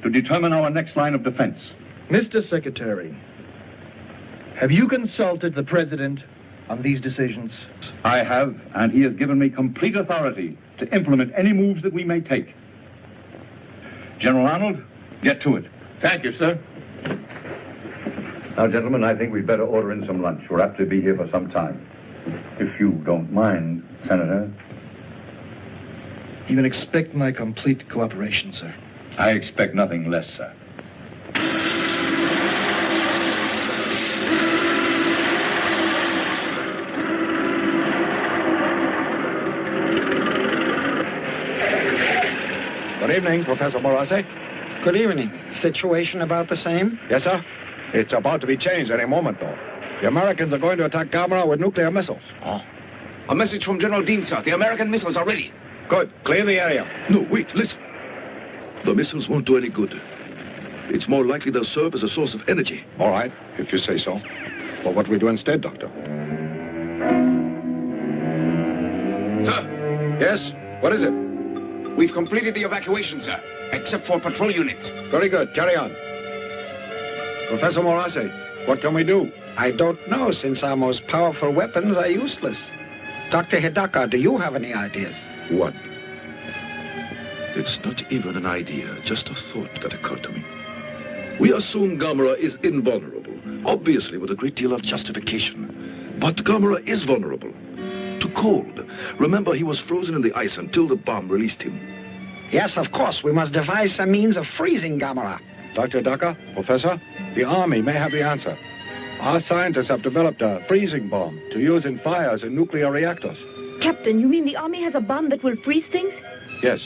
Speaker 17: to determine our next line of defense.
Speaker 16: Mr. Secretary, have you consulted the President on these decisions?
Speaker 17: I have, and he has given me complete authority to implement any moves that we may take. General Arnold, get to it.
Speaker 18: Thank you, sir.
Speaker 17: Now, gentlemen, I think we'd better order in some lunch. We're apt to be here for some time. If you don't mind, Senator.
Speaker 16: You can expect my complete cooperation, sir.
Speaker 17: I expect nothing less, sir.
Speaker 5: Good evening, Professor Morase.
Speaker 12: Good evening. Situation about the same?
Speaker 5: Yes, sir. It's about to be changed any moment, though. The Americans are going to attack Gammera with nuclear missiles.
Speaker 21: Oh. A message from General Dean, sir. The American missiles are ready.
Speaker 5: Good. Clear the area.
Speaker 11: No, wait, listen. The missiles won't do any good. It's more likely they'll serve as a source of energy.
Speaker 5: All right, if you say so. Well, what do we do instead, Doctor?
Speaker 21: Sir?
Speaker 5: Yes? What is it?
Speaker 21: We've completed the evacuation, sir, except for patrol units.
Speaker 5: Very good. Carry on. Professor Morase, what can we do?
Speaker 12: I don't know, since our most powerful weapons are useless. Dr. Hidaka, do you have any ideas?
Speaker 11: One. It's not even an idea, just a thought that occurred to me. We assume Gammera is invulnerable, obviously with a great deal of justification. But Gammera is vulnerable to cold. Remember, he was frozen in the ice until the bomb released him.
Speaker 12: Yes, of course. We must devise some means of freezing Gammera.
Speaker 5: Dr. Hidaka, Professor, the Army may have the answer. Our scientists have developed a freezing bomb to use in fires in nuclear reactors.
Speaker 3: Captain, you mean the Army has a bomb that will freeze things?
Speaker 5: Yes,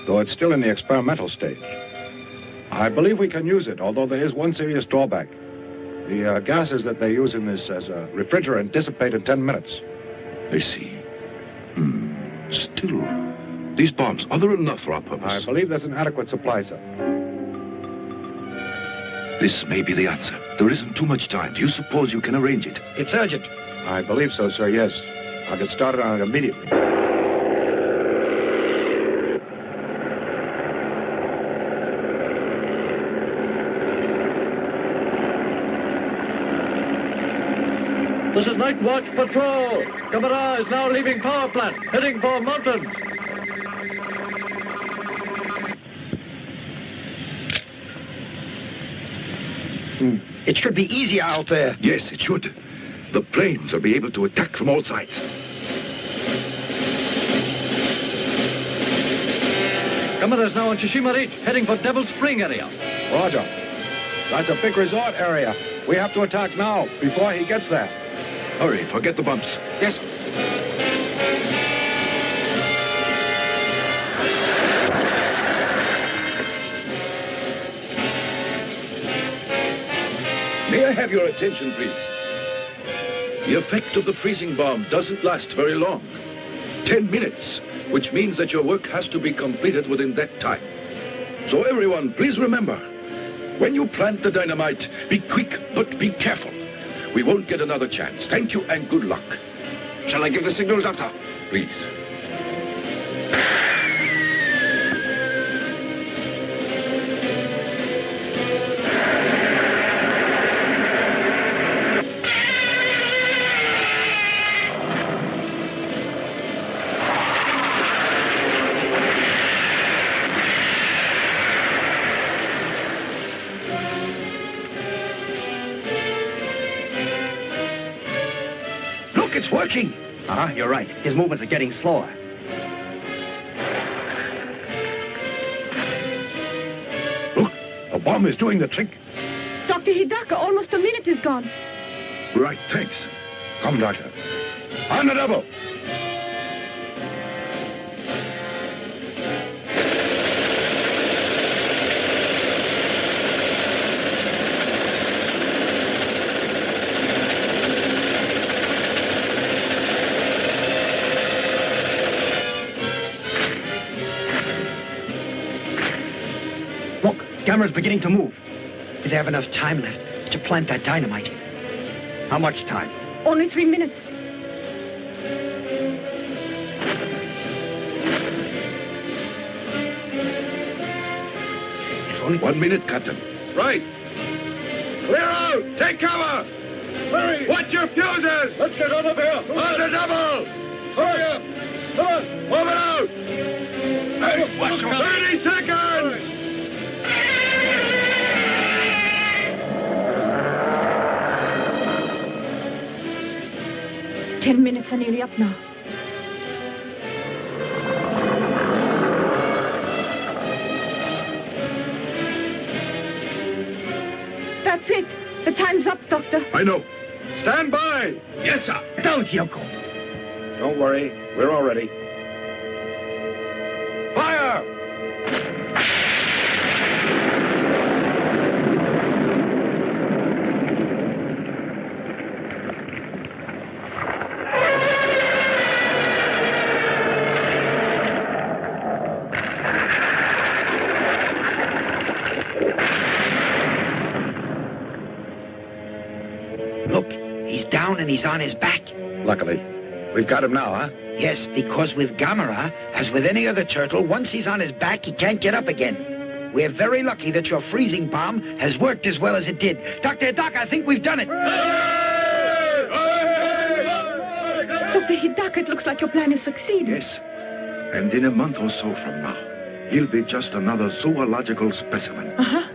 Speaker 5: though it's still in the experimental stage. I believe we can use it, although there is one serious drawback. The gases that they use in this as a refrigerant dissipate in 10 minutes.
Speaker 11: I see. Still, these bombs, are there enough for our purpose?
Speaker 5: I believe there's an adequate supply, sir.
Speaker 11: This may be the answer. There isn't too much time. Do you suppose you can arrange it?
Speaker 12: It's urgent.
Speaker 5: I believe so, sir, yes. I'll get started on it immediately.
Speaker 23: This is Night Watch Patrol. Gammera is now leaving power plant, heading for mountains.
Speaker 12: It should be easier out there.
Speaker 11: Yes, it should. The planes will be able to attack from all sides.
Speaker 23: Gammera is now on Tsushima Reach, heading for Devil Spring area.
Speaker 5: Roger. That's a big resort area. We have to attack now, before he gets there.
Speaker 11: Hurry, forget the bumps.
Speaker 21: Yes.
Speaker 11: May I have your attention, please? The effect of the freezing bomb doesn't last very long. 10 minutes, which means that your work has to be completed within that time. So everyone, please remember, when you plant the dynamite, be quick, but be careful. We won't get another chance. Thank you and good luck.
Speaker 21: Shall I give the signal, Doctor?
Speaker 11: Please.
Speaker 10: It's working.
Speaker 2: You're right. His movements are getting slower.
Speaker 11: Look, the bomb is doing the trick.
Speaker 3: Dr. Hidaka, almost a minute is gone.
Speaker 11: Right, thanks. Come, Doctor. On the double.
Speaker 2: Look, Gammera's beginning to move. They have enough time left to plant that dynamite. How much time?
Speaker 3: Only 3 minutes.
Speaker 11: It's only 1 minute, Captain.
Speaker 21: Right. Clear out! Take cover! Hurry! Watch your fuses!
Speaker 23: Let's get out of here!
Speaker 21: On the double!
Speaker 23: Hurry up! Come on!
Speaker 21: Move it out! Hey, watch your 30 seconds!
Speaker 3: 10 minutes are nearly up now. That's it. The time's up, Doctor.
Speaker 11: I know.
Speaker 21: Stand by!
Speaker 11: Yes, sir.
Speaker 2: Don't, Yoko.
Speaker 5: Don't worry. We're all ready.
Speaker 21: Fire!
Speaker 10: Look, he's down and he's on his back.
Speaker 5: Luckily. We've got him now, huh?
Speaker 10: Yes, because with Gammera, as with any other turtle, once he's on his back, he can't get up again. We're very lucky that your freezing bomb has worked as well as it did. Dr. Hidaka, I think we've done it.
Speaker 3: Dr. Hidaka, it looks like your plan has succeeded.
Speaker 11: Yes. And in a month or so from now, he'll be just another zoological specimen.
Speaker 3: Uh-huh.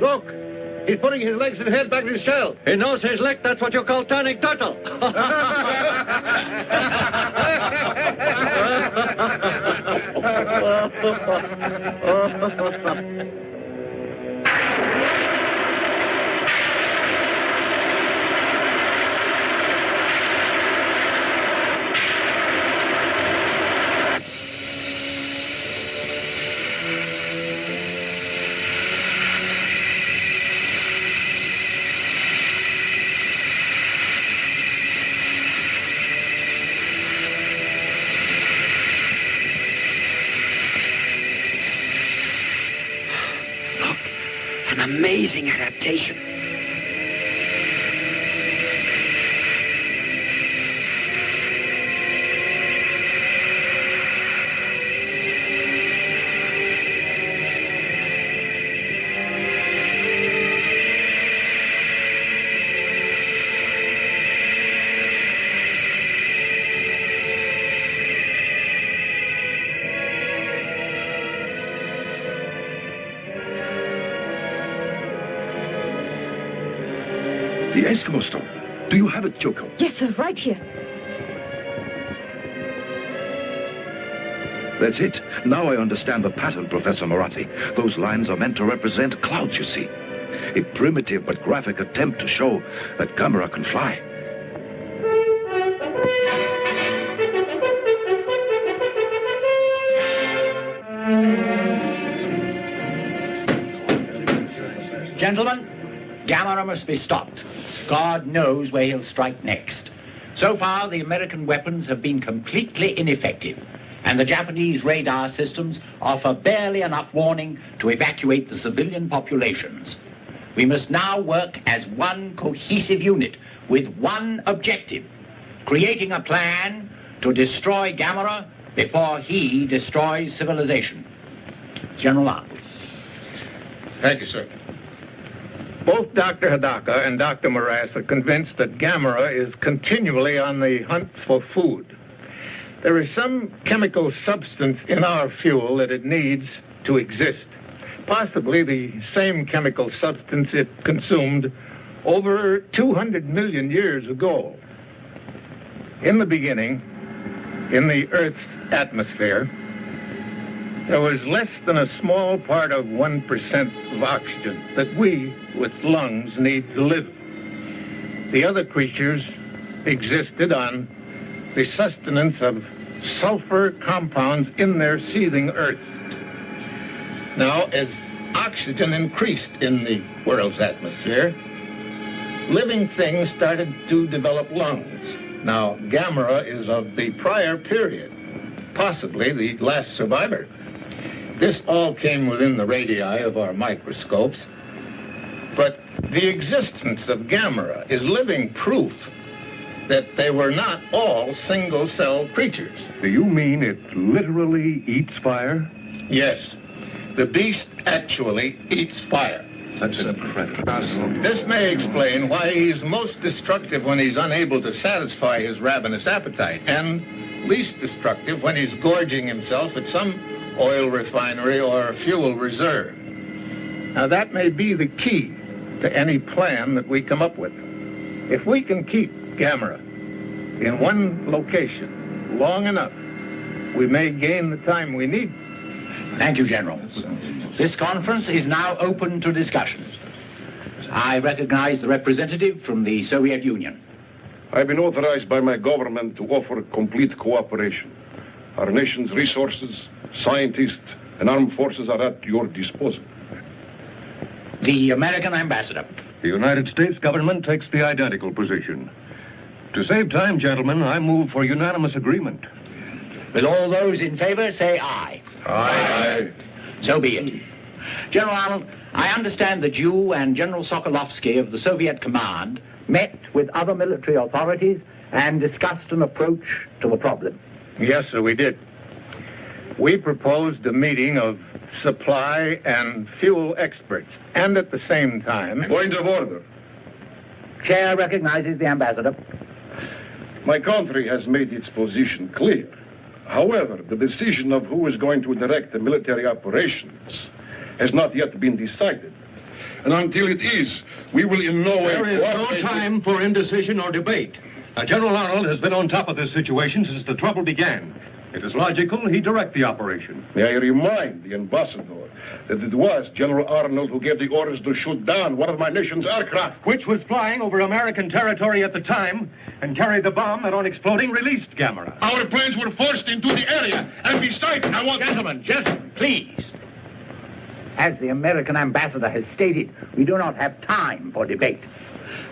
Speaker 23: Look! He's putting his legs and head back in his shell. He knows his leg. That's what you call turning turtle.
Speaker 10: An amazing adaptation.
Speaker 11: The Eskimo stone. Do you have it, Yoko?
Speaker 3: Yes, sir, right here.
Speaker 11: That's it. Now I understand the pattern, Professor Moratti. Those lines are meant to represent clouds, you see. A primitive but graphic attempt to show that Gammera can fly.
Speaker 4: Gentlemen, Gammera must be stopped. God knows where he'll strike next. So far, the American weapons have been completely ineffective, and the Japanese radar systems offer barely enough warning to evacuate the civilian populations. We must now work as one cohesive unit with one objective, creating a plan to destroy Gammera before he destroys civilization. General Arnold.
Speaker 18: Thank you, sir. Both Dr. Hidaka and Dr. Morass are convinced that Gammera is continually on the hunt for food. There is some chemical substance in our fuel that it needs to exist. possibly the same chemical substance it consumed over 200 million years ago. In the beginning, in the Earth's atmosphere, there was less than a small part of 1% of oxygen that we, with lungs, need to live. The other creatures existed on the sustenance of sulfur compounds in their seething earth. Now, as oxygen increased in the world's atmosphere, living things started to develop lungs. Now, Gammera is of the prior period, possibly the last survivor. This all came within the radii of our microscopes, but the existence of Gammera is living proof that they were not all single-cell creatures.
Speaker 17: Do you mean it literally eats fire?
Speaker 18: Yes. The beast actually eats fire.
Speaker 17: That's incredible.
Speaker 18: This may explain why he's most destructive when he's unable to satisfy his ravenous appetite, and least destructive when he's gorging himself at some oil refinery or fuel reserve. Now, that may be the key to any plan that we come up with. If we can keep Gammera in one location long enough, we may gain the time we need.
Speaker 4: Thank you, General. This conference is now open to discussion. I recognize the representative from the Soviet Union.
Speaker 7: I've been authorized by my government to offer complete cooperation. Our nation's resources, scientists, and armed forces are at your disposal.
Speaker 4: The American ambassador.
Speaker 23: The United States government takes the identical position. To save time, gentlemen, I move for unanimous agreement.
Speaker 4: Will all those in favor say aye?
Speaker 7: Aye.
Speaker 4: So be it. General Arnold, I understand that you and General Sokolovsky of the Soviet Command met with other military authorities and discussed an approach to the problem.
Speaker 18: Yes, sir, we did. We proposed a meeting of supply and fuel experts, and at the same time...
Speaker 7: Point of order.
Speaker 4: Chair recognizes the ambassador.
Speaker 7: My country has made its position clear. However, the decision of who is going to direct the military operations has not yet been decided. And until it is, we will in no way...
Speaker 23: There is no time for indecision or debate. General Arnold has been on top of this situation since the trouble began. It is logical he direct the operation.
Speaker 7: May I remind the ambassador that it was General Arnold who gave the orders to shoot down one of my nation's aircraft.
Speaker 23: Which was flying over American territory at the time and carried the bomb that, on exploding, released Gammera.
Speaker 7: Our planes were forced into the area, and besides, I want...
Speaker 4: Gentlemen, please. As the American ambassador has stated, we do not have time for debate.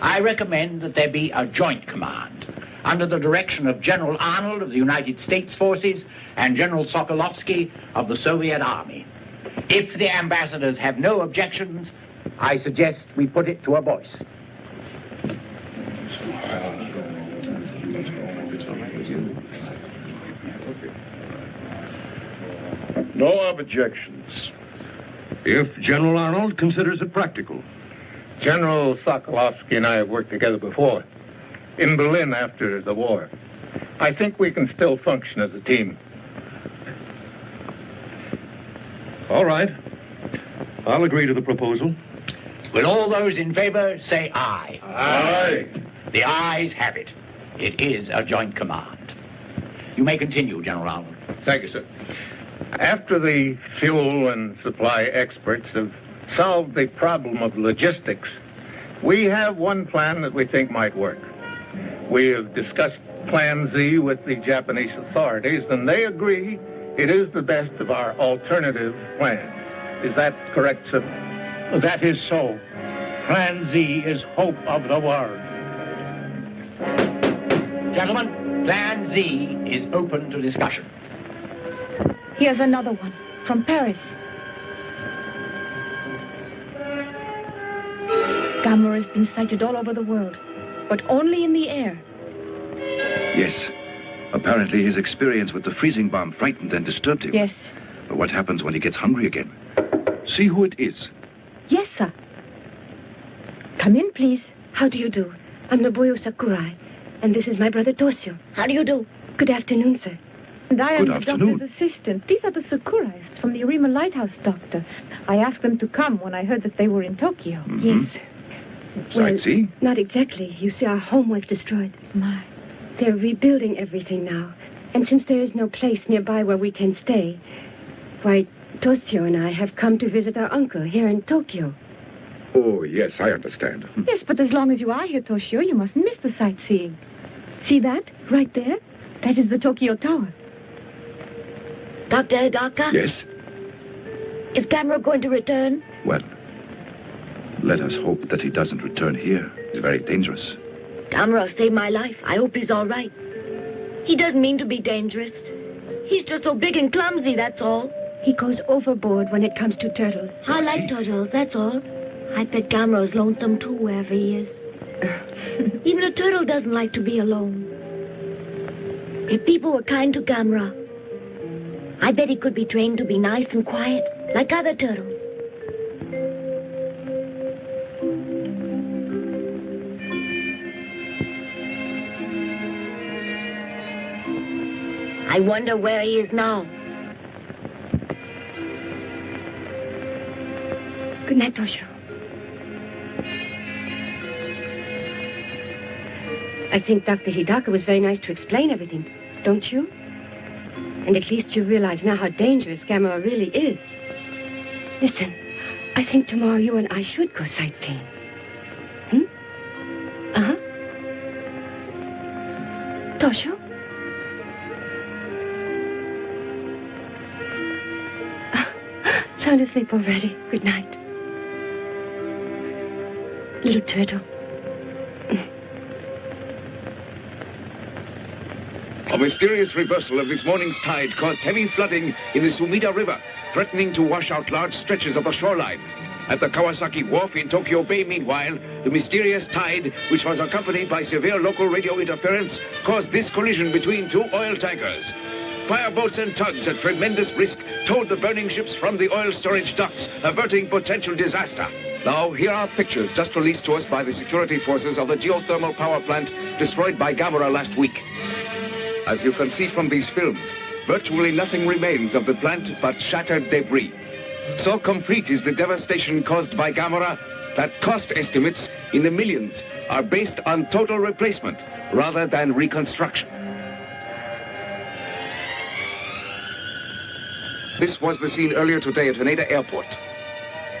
Speaker 4: I recommend that there be a joint command under the direction of General Arnold of the United States Forces and General Sokolovsky of the Soviet Army. If the ambassadors have no objections, I suggest we put it to a voice.
Speaker 7: No objections.
Speaker 23: If General Arnold considers it practical.
Speaker 18: General Sokolovsky and I have worked together before, in Berlin after the war. I think we can still function as a team.
Speaker 23: All right. I'll agree to the proposal.
Speaker 4: Will all those in favor say aye?
Speaker 7: Aye.
Speaker 4: The ayes have it. It is a joint command. You may continue, General Arnold.
Speaker 18: Thank you, sir. After the fuel and supply experts have solved the problem of logistics, we have one plan that we think might work. We have discussed Plan Z with the Japanese authorities, and they agree it is the best of our alternative plan. Is that correct, sir?
Speaker 8: That is so. Plan Z is hope of the world.
Speaker 4: Gentlemen, Plan Z is open to discussion.
Speaker 3: Here's another one from Paris. Gammera has been sighted all over the world, but only in the air.
Speaker 11: Yes. Apparently his experience with the freezing bomb frightened and disturbed him.
Speaker 3: Yes.
Speaker 11: But what happens when he gets hungry again? See who it is.
Speaker 3: Yes, sir. Come in, please.
Speaker 20: How do you do? I'm Nobuyo Sakurai, and this is my brother Toshio.
Speaker 22: How do you do?
Speaker 20: Good afternoon, sir.
Speaker 3: And I am
Speaker 11: Good
Speaker 3: the
Speaker 11: afternoon.
Speaker 3: doctor's assistant. These are the Sakuraists from the Arima Lighthouse, Doctor. I asked them to come when I heard that they were in Tokyo.
Speaker 11: Mm-hmm.
Speaker 20: Yes.
Speaker 11: Sightseeing?
Speaker 20: Not exactly. You see, our home was destroyed.
Speaker 3: My.
Speaker 20: They're rebuilding everything now. And since there is no place nearby where we can stay, why, Toshio and I have come to visit our uncle here in Tokyo.
Speaker 11: Oh, yes, I understand.
Speaker 3: Yes, but as long as you are here, Toshio, you mustn't miss the sightseeing. See that? Right there? That is the Tokyo Tower.
Speaker 22: Dr. Hidaka?
Speaker 11: Yes?
Speaker 22: Is Gammera going to return?
Speaker 11: Well, let us hope that he doesn't return here. It's very dangerous.
Speaker 22: Gammera saved my life. I hope he's all right. He doesn't mean to be dangerous. He's just so big and clumsy, that's all.
Speaker 20: He goes overboard when it comes to turtles.
Speaker 22: I like turtles, that's all. I bet Gammera's lonesome too, wherever he is. Even a turtle doesn't like to be alone. If people were kind to Gammera, I bet he could be trained to be nice and quiet, like other turtles. I wonder where he is now.
Speaker 20: Good night, Toshio. I think Dr. Hidaka was very nice to explain everything, don't you? And at least you realize now how dangerous Gammera really is. Listen, I think tomorrow you and I should go sightseeing. Uh-huh. Toshio? Sound asleep already. Good night. Little turtle.
Speaker 19: A mysterious reversal of this morning's tide caused heavy flooding in the Sumida River, threatening to wash out large stretches of the shoreline. At the Kawasaki Wharf in Tokyo Bay, meanwhile, the mysterious tide, which was accompanied by severe local radio interference, caused this collision between two oil tankers. Fireboats and tugs at tremendous risk towed the burning ships from the oil storage docks, averting potential disaster. Now, here are pictures just released to us by the security forces of the geothermal power plant destroyed by Gammera last week. As you can see from these films, virtually nothing remains of the plant but shattered debris. So complete is the devastation caused by Gammera that cost estimates in the millions are based on total replacement rather than reconstruction. This was the scene earlier today at Haneda Airport,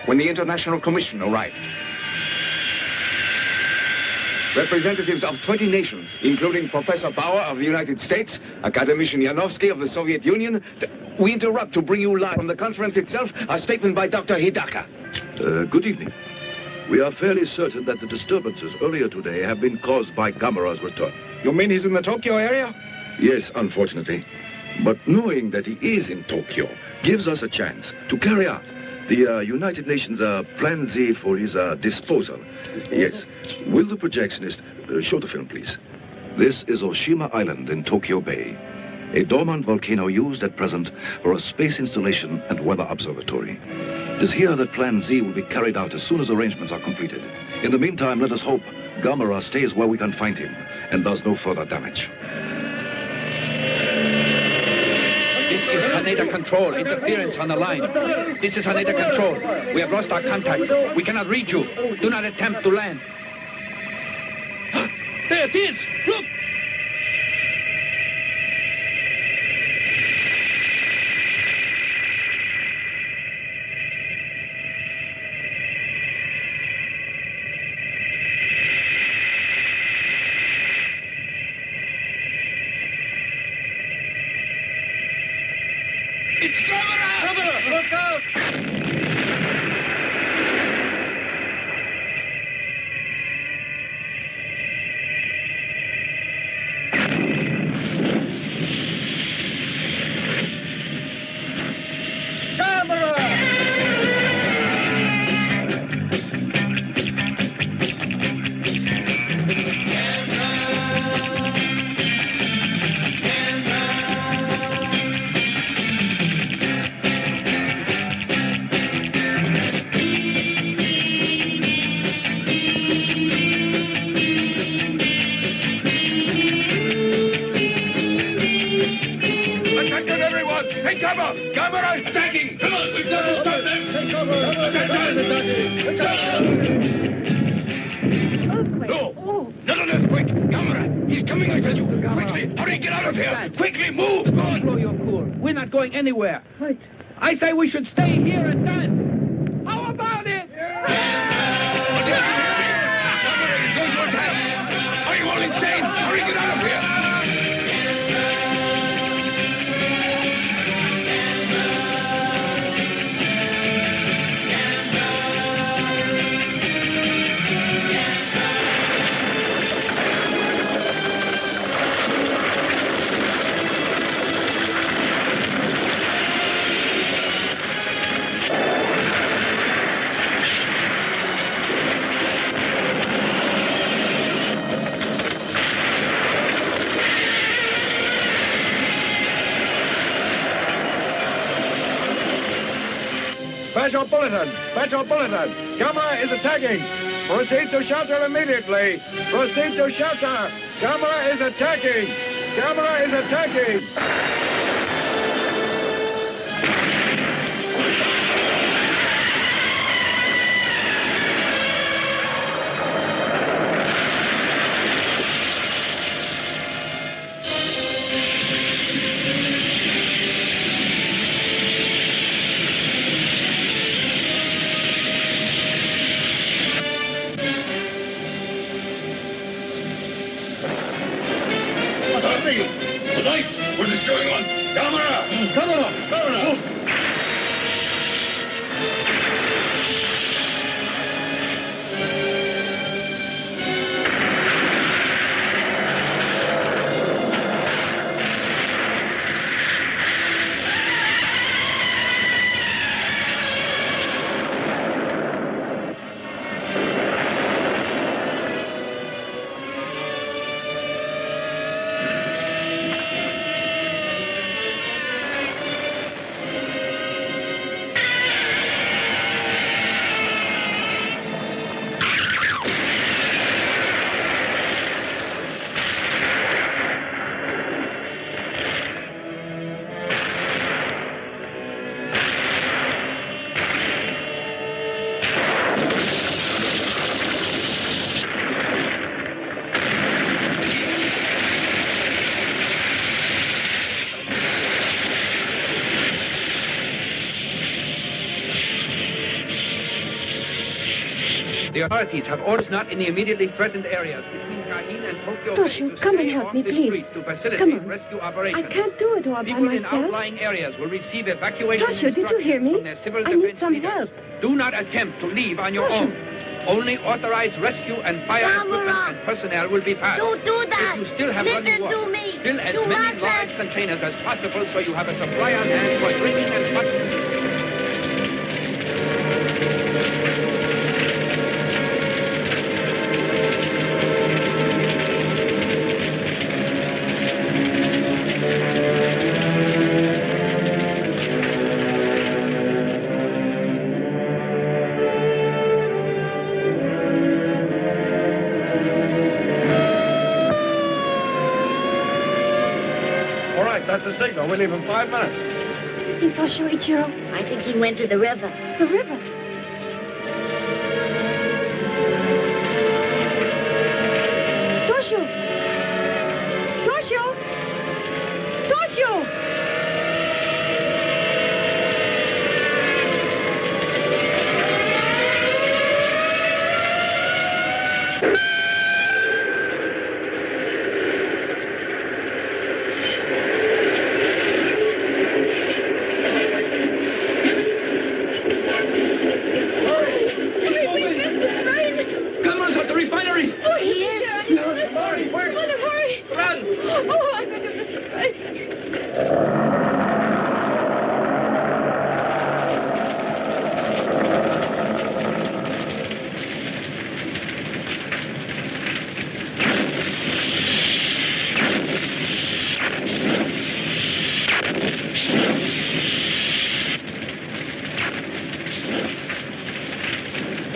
Speaker 19: when the International Commission arrived. Representatives of 20 nations, including Professor Bauer of the United States, Academician Yanovsky of the Soviet Union. We interrupt to bring you live from the conference itself a statement by Dr. Hidaka.
Speaker 11: Good evening. We are fairly certain that the disturbances earlier today have been caused by Gammera's return.
Speaker 5: You mean he's in the Tokyo area?
Speaker 11: Yes, unfortunately. But knowing that he is in Tokyo gives us a chance to carry out the United Nations Plan Z for his disposal. Yes. Will the projectionist show the film, please? This is Oshima Island in Tokyo Bay, a dormant volcano used at present for a space installation and weather observatory. It is here that Plan Z will be carried out as soon as arrangements are completed. In the meantime, let us hope Gammera stays where we can find him and does no further damage.
Speaker 10: This is Haneda Control. Interference on the line. This is Haneda Control. We have lost our contact. We cannot reach you. Do not attempt to land. There it is! Look!
Speaker 21: It's Gammera! Look out! Take cover! Gammera is attacking! Come on, we've got to stop them! Take cover! No! None of this, quick! Gammera! He's coming, I tell you! Quickly! Hurry, get out of here! Quickly, move! Go on!
Speaker 10: Blow your cool. We're not going anywhere. Right. I say we should stay here and dance. How about it?
Speaker 21: Gammera is going to attack! Are you all insane? Hurry, get out of here!
Speaker 5: Special bulletin! Special bulletin! Gammera is attacking! Proceed to shelter immediately! Proceed to shelter! Gammera is attacking! Gammera is attacking!
Speaker 21: What is going on? Gammera! Gammera! Gammera!
Speaker 10: The authorities have orders not in the immediately threatened areas between Kahin and Tokyo
Speaker 20: Toshio,
Speaker 10: Bay to
Speaker 20: come and
Speaker 10: stay
Speaker 20: help
Speaker 10: off
Speaker 20: me,
Speaker 10: the
Speaker 20: please.
Speaker 10: street to facilitate
Speaker 20: Come on.
Speaker 10: rescue operations.
Speaker 20: I can't do it all by
Speaker 10: People in
Speaker 20: myself.
Speaker 10: outlying areas will receive evacuation
Speaker 20: Toshio, did you hear me?
Speaker 10: from their civil
Speaker 20: I need
Speaker 10: defense
Speaker 20: some
Speaker 10: leaders.
Speaker 20: help.
Speaker 10: Do not attempt to leave on your own. Only authorized rescue and fire equipment and personnel will be passed.
Speaker 22: Don't do that.
Speaker 10: If you still have
Speaker 22: Listen
Speaker 10: running water,
Speaker 22: to me.
Speaker 10: fill as
Speaker 22: You
Speaker 10: many
Speaker 22: mustn't.
Speaker 10: large containers as possible so you have a supply on hand for drinking and functioning.
Speaker 5: That's the signal. We leave in 5 minutes.
Speaker 20: You think Toshio Ichiro?
Speaker 22: I think he went to the river.
Speaker 20: The river? Toshio! Toshio! Toshio!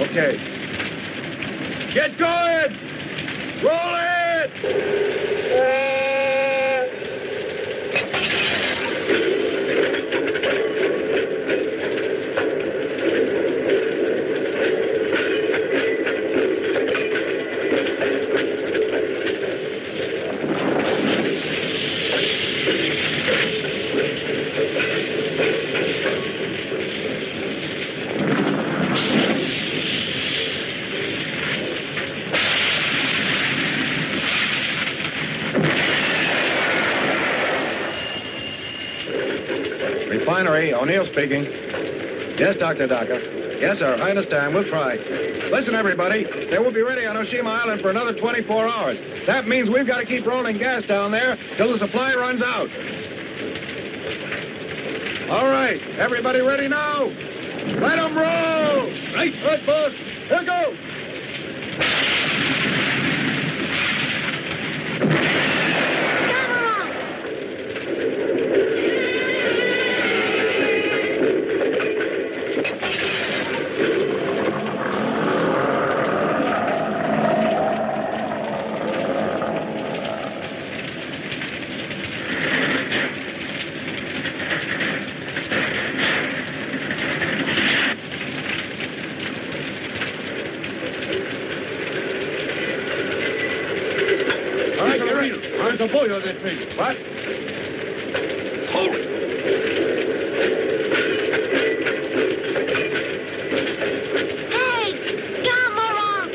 Speaker 5: Okay. Get going! Roll it! Refinery, O'Neill speaking. Yes, Dr. Hidaka. Yes, sir, I understand. We'll try. Listen, everybody. They will be ready on Oshima Island for another 24 hours. That means we've got to keep rolling gas down there till the supply runs out. All right. Everybody ready now? Let them roll! Right, boss. Here goes.
Speaker 21: There's a boy on that thing.
Speaker 5: What?
Speaker 21: Hold it.
Speaker 22: Hey, Gammera!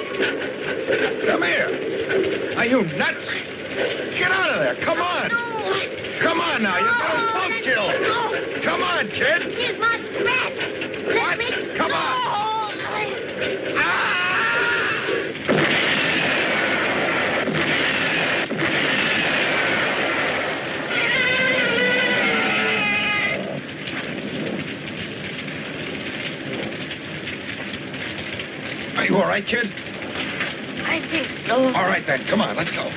Speaker 5: Come here. Are you nuts? Get out of there. Come on. Come on now. You're going to both kill. Come on, kid.
Speaker 22: He's not threat.
Speaker 5: What? Come on. Are you all right, kid?
Speaker 22: I think so.
Speaker 5: All right, then. Come on. Let's go.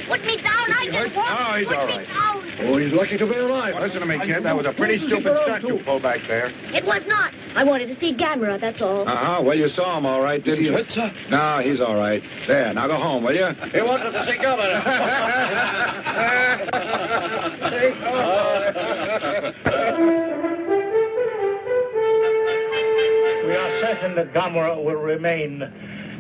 Speaker 22: Put me down. I just want
Speaker 5: Oh, he's all right.
Speaker 22: down.
Speaker 21: Oh, he's lucky to be alive.
Speaker 5: Listen to me, kid. That was a pretty stupid stunt you pulled back there.
Speaker 22: It was not. I wanted to see Gammera, that's all.
Speaker 5: Uh-huh. Well, you saw him all right, didn't you?
Speaker 21: hurt, sir?
Speaker 5: No, he's all right. There, now go home, will you?
Speaker 21: He wanted to see Gammera.
Speaker 8: We are certain that Gammera will remain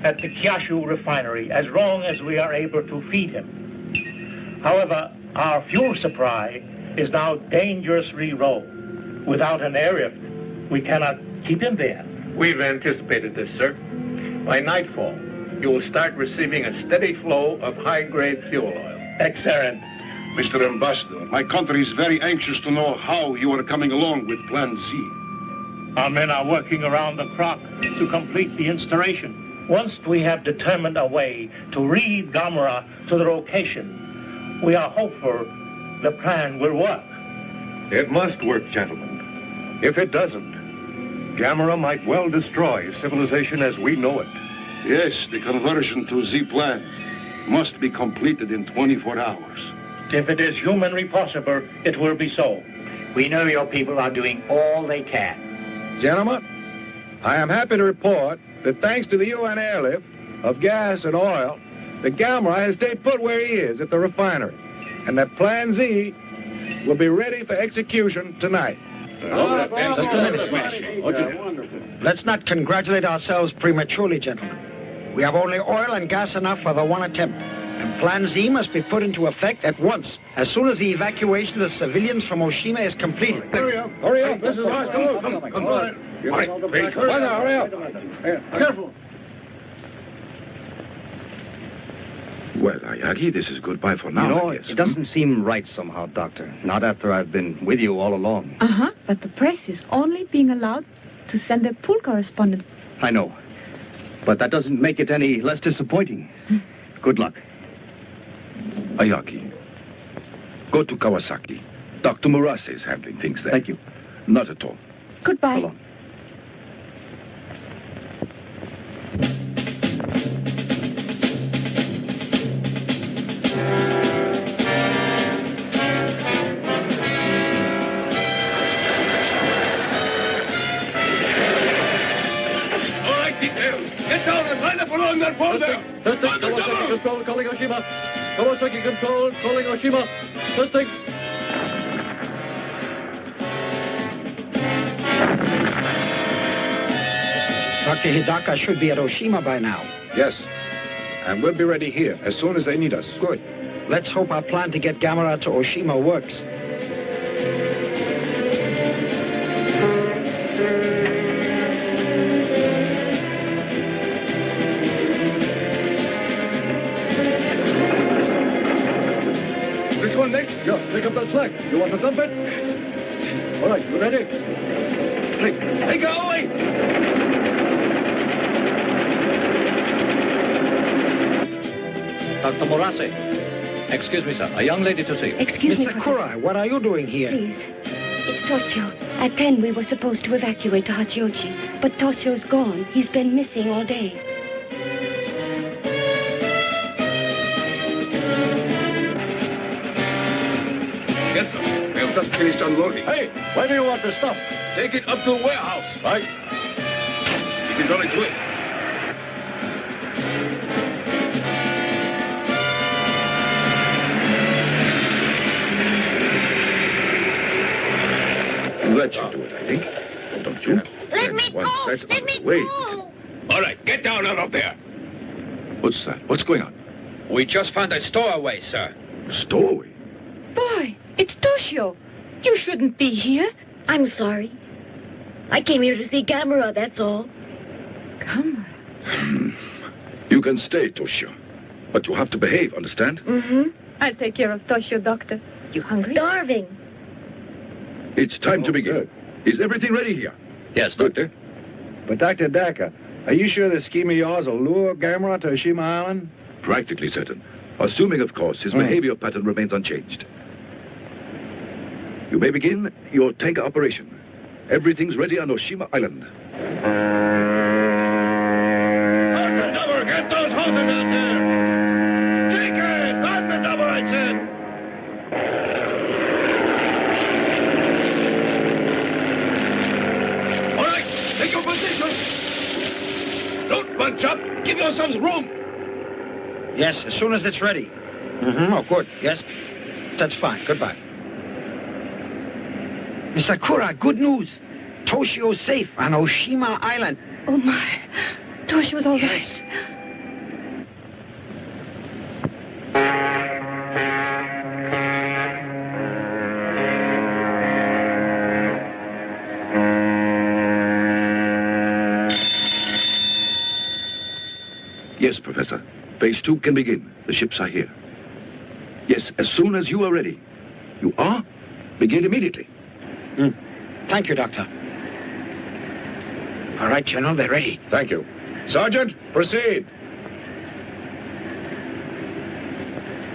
Speaker 8: at the Kyushu refinery as long as we are able to feed him. However, our fuel supply is now dangerously low. Without an airlift, we cannot keep him there.
Speaker 18: We've anticipated this, sir. By nightfall, you will start receiving a steady flow of high-grade fuel oil.
Speaker 8: Excellent.
Speaker 7: Mr. Ambassador, my country is very anxious to know how you are coming along with Plan Z.
Speaker 8: Our men are working around the clock to complete the installation. Once we have determined a way to lead Gammera to the location, we are hopeful the plan will work.
Speaker 23: It must work, gentlemen. If it doesn't, Gammera might well destroy civilization as we know it.
Speaker 7: Yes, the conversion to Z plan must be completed in 24 hours.
Speaker 8: If it is humanly possible, it will be so.
Speaker 4: We know your people are doing all they can.
Speaker 5: Gentlemen, I am happy to report that thanks to the UN airlift of gas and oil, the Gammera has stayed put where he is at the refinery, and that Plan Z will be ready for execution tonight.
Speaker 12: Just a minute, Smash. Let's not congratulate ourselves prematurely, gentlemen. We have only oil and gas enough for the one attempt. And Plan Z must be put into effect at once, as soon as the evacuation of the civilians from Oshima is completed.
Speaker 21: Hurry up. This is hard. Come on.
Speaker 5: All right, hurry up.
Speaker 21: Careful.
Speaker 11: Well, Ayagi, this is goodbye for now,
Speaker 2: You know,
Speaker 11: I guess.
Speaker 2: it doesn't seem right somehow, Doctor. Not after I've been with you all along.
Speaker 3: Uh-huh, but the press is only being allowed to send their pool correspondent.
Speaker 2: I know. But that doesn't make it any less disappointing. Good luck.
Speaker 11: Ayagi, go to Kawasaki. Dr. Murase is handling things there.
Speaker 2: Thank you.
Speaker 11: Not at all.
Speaker 3: Goodbye.
Speaker 2: So long.
Speaker 21: Get down and line up along that wall there.
Speaker 9: Kawasaki Control calling Oshima. Kawasaki Control calling Oshima. Testing.
Speaker 12: Dr. Hidaka should be at Oshima by now.
Speaker 5: Yes. And we'll be ready here as soon as they need us.
Speaker 12: Good. Let's hope our plan to get Gammera to Oshima works.
Speaker 9: Which one next? Yeah, pick up that slack. You want to dump it? All right, you ready? Hey, go away!
Speaker 1: Dr. Morase. Excuse me, sir. A young lady to see you.
Speaker 20: Excuse me,
Speaker 12: Miss Sakura, what are you doing here?
Speaker 20: Please. It's Toshio. At 10, we were supposed to evacuate to Hachioji. But Toshio's gone. He's been missing all day.
Speaker 21: Yes, sir. We have just finished unloading.
Speaker 9: Hey, where do you want the stuff?
Speaker 21: Take it up to the warehouse.
Speaker 9: Right.
Speaker 21: It is on its way.
Speaker 11: That should do it, I think. Don't you?
Speaker 22: Let me go! Let me go!
Speaker 21: All right, get down out of there.
Speaker 11: What's that? What's going on?
Speaker 10: We just found a stowaway, sir.
Speaker 11: Stowaway?
Speaker 3: Boy, it's Toshio. You shouldn't be here.
Speaker 22: I'm sorry. I came here to see Gammera, that's all.
Speaker 3: Gammera?
Speaker 11: You can stay, Toshio. But you have to behave, understand?
Speaker 22: Mm-hmm.
Speaker 3: I'll take care of Toshio, Doctor. You hungry?
Speaker 22: Starving.
Speaker 11: It's time to begin. Is everything ready here?
Speaker 1: Yes,
Speaker 11: Doctor.
Speaker 5: But Dr. Decker, are you sure this scheme of yours will lure Gammera to Oshima Island?
Speaker 11: Practically certain. Assuming, of course, his behavior pattern remains unchanged. You may begin your tanker operation. Everything's ready on Oshima Island.
Speaker 21: Double, get those hoses out there! Take it! Start the double, I said! All right, take your position! Don't bunch up! Give yourselves room!
Speaker 12: Yes, as soon as it's ready. Mm-hmm. Oh, good. Yes. That's fine. Goodbye. Miss Sakura, good news. Toshio's safe on Oshima Island.
Speaker 3: Oh, my. Toshio's all right.
Speaker 11: Yes, Professor. Phase 2 can begin. The ships are here. Yes, as soon as you are ready. You are? Begin immediately.
Speaker 12: Thank you, Doctor. All right, General, they're ready.
Speaker 5: Thank you. Sergeant, proceed.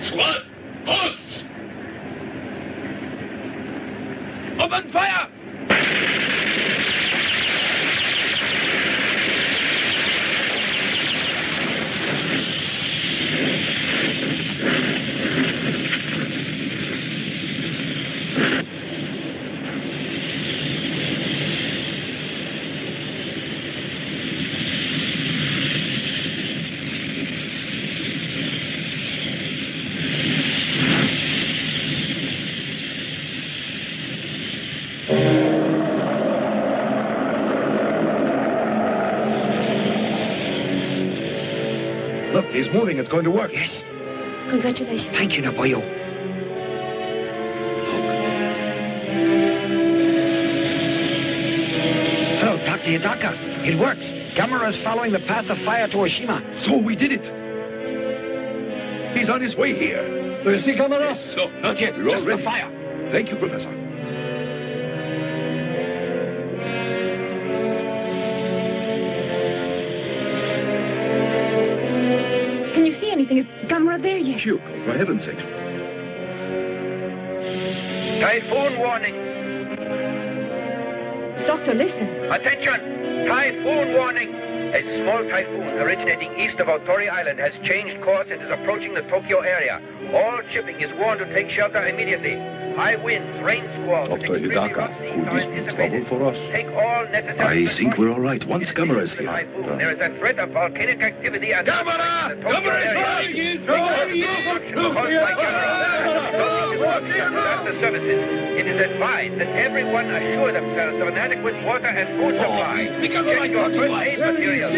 Speaker 21: Squad, posts! Open fire!
Speaker 5: Look, he's moving. It's going to work.
Speaker 12: Yes.
Speaker 20: Congratulations.
Speaker 12: Thank you, Naboyo. Hello, Dr. Hidaka. It works. Gammera's following the path of fire to Oshima.
Speaker 11: So we did it. He's on his way here.
Speaker 9: Do you see Gammera?
Speaker 21: Yes, no, not yet.
Speaker 11: You're
Speaker 21: Just
Speaker 11: ready.
Speaker 21: the fire.
Speaker 11: Thank you, Professor.
Speaker 3: Can you see anything? Is Gammera there yet?
Speaker 11: Phew, for heaven's sake.
Speaker 13: Typhoon warning.
Speaker 3: Doctor, listen.
Speaker 13: Attention! Typhoon warning! A small typhoon originating east of Otori Island has changed course and is approaching the Tokyo area. All shipping is warned to take shelter immediately. High winds, rain squalls, and
Speaker 11: Dr.
Speaker 13: extremely
Speaker 11: Hidaka,
Speaker 13: rough seas are
Speaker 11: could this be
Speaker 13: anticipated.
Speaker 11: trouble for us?
Speaker 13: Take all necessary
Speaker 11: I think we're all right once Gammera is here.
Speaker 13: There is a threat of volcanic activity at
Speaker 21: Gammera!
Speaker 13: the Tokyo area. water services. It is advised that everyone assure themselves of an adequate water and food supply. Check your first aid materials.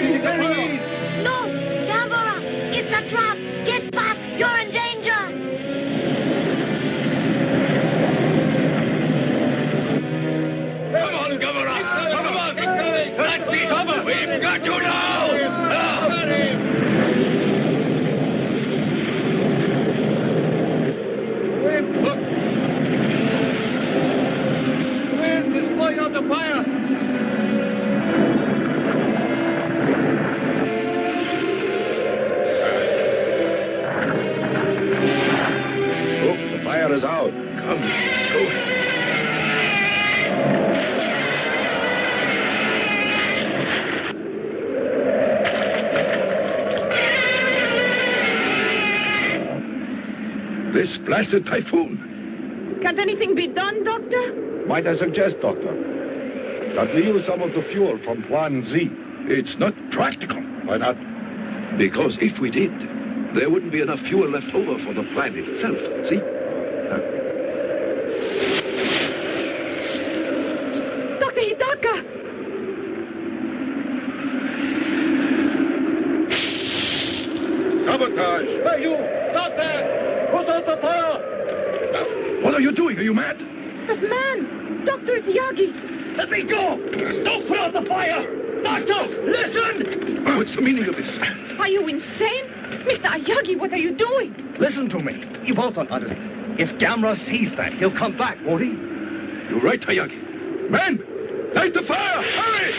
Speaker 22: No! Gammera! It's a trap! Get back! You're in danger!
Speaker 21: Come on, Gammera! Come on! That's it! We've got you now!
Speaker 9: Wind is blowing out the fire.
Speaker 5: Look, the fire is out.
Speaker 11: Come, go. This blasted typhoon.
Speaker 3: Can't anything be done, Doctor?
Speaker 5: Might I suggest, Doctor, that we use some of the fuel from Plan Z?
Speaker 11: It's not practical.
Speaker 5: Why not?
Speaker 11: Because if we did, there wouldn't be enough fuel left over for the plant itself. See?
Speaker 3: Dr. Hidaka!
Speaker 5: Sabotage!
Speaker 9: Hey, you! Stop there! Put out the fire!
Speaker 11: What are you doing? Are you mad?
Speaker 3: That man! Dr. Yagi!
Speaker 9: Let me go! Don't put out the fire! Doctor, listen!
Speaker 11: What's the meaning of this?
Speaker 3: Are you insane? Mr. Ayagi, what are you doing?
Speaker 2: Listen to me. You both don't understand. If Gammera sees that, he'll come back, won't he?
Speaker 11: You're right, Ayagi. Men! Light the fire! Hurry!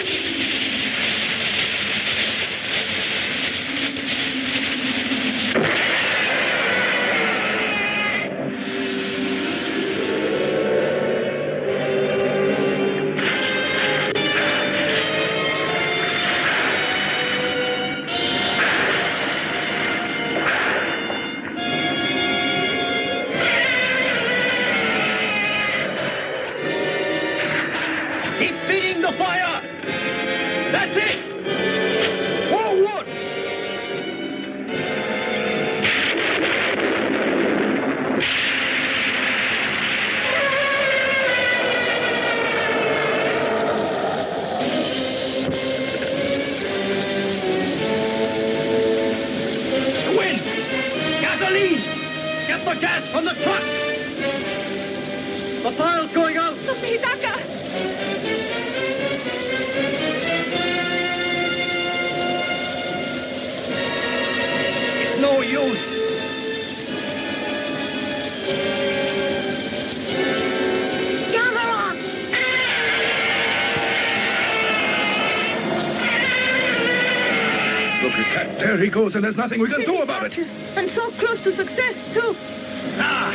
Speaker 11: There he goes, and there's nothing we can do about it.
Speaker 3: And so close to success, too.
Speaker 2: Ah,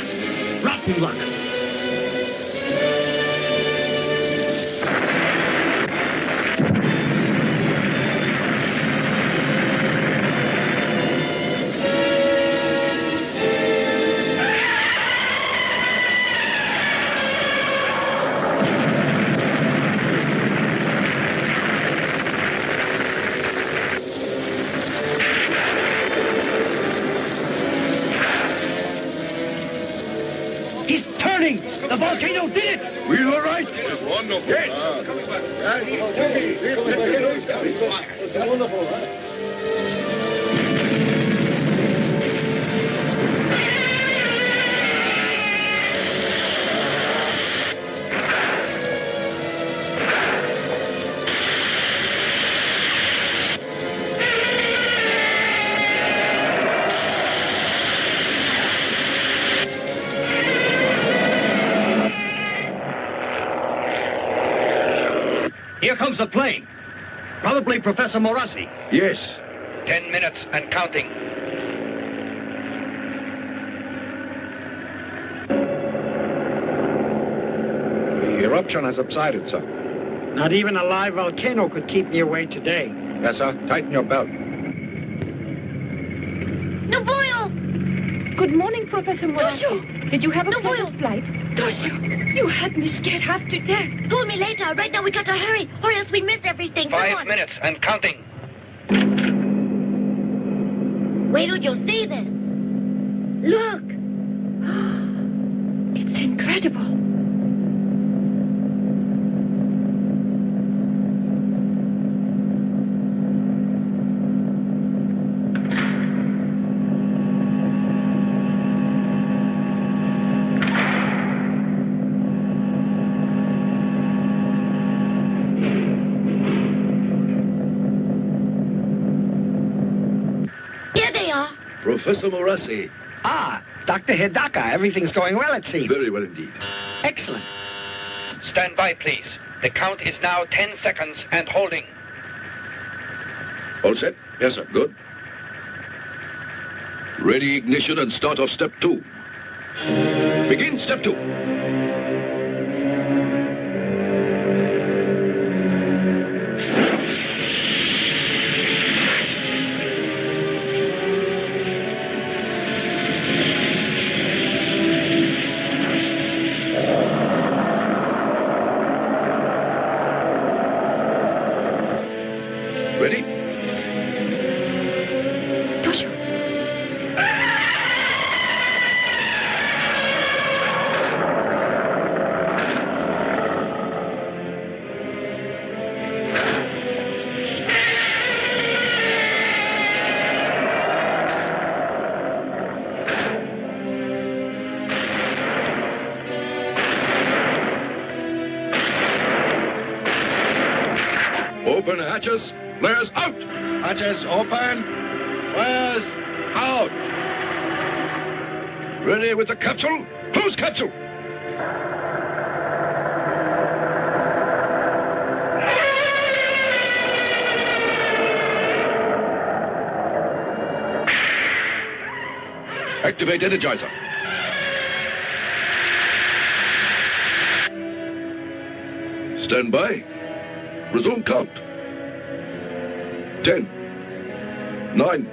Speaker 2: rotten luck. The volcano did it!
Speaker 11: We were right.
Speaker 7: Wonderful.
Speaker 11: Yes.
Speaker 9: Wonderful, huh?
Speaker 2: Here comes the plane. Probably Professor Morassi.
Speaker 11: Yes.
Speaker 13: 10 minutes and counting.
Speaker 5: The eruption has subsided, sir.
Speaker 12: Not even a live volcano could keep me away today.
Speaker 5: Yes, sir. Tighten your belt.
Speaker 22: Nobuyo!
Speaker 3: Good morning, Professor Morassi.
Speaker 22: Toshio!
Speaker 3: Did you have a
Speaker 22: Nobuyo!
Speaker 3: pleasant flight? Toshio, you had me scared half to death.
Speaker 22: Call me later. Right now we gotta hurry, or else we miss everything. Come
Speaker 13: 5
Speaker 22: on.
Speaker 13: minutes and counting.
Speaker 22: Wait till you see this. Look.
Speaker 20: It's incredible.
Speaker 11: Professor Morassi.
Speaker 12: Ah, Dr. Hidaka. Everything's going well, it seems.
Speaker 11: Very well indeed.
Speaker 12: Excellent.
Speaker 13: Stand by, please. The count is now 10 seconds and holding.
Speaker 11: All set?
Speaker 5: Yes, sir.
Speaker 11: Good. Ready ignition and start off step 2. Begin step 2. Ready? Open hatches. Flares out!
Speaker 5: Hatches open. Flares out.
Speaker 11: Ready with the capsule? Close capsule! Activate energizer. Stand by. Resume count. 10, 9,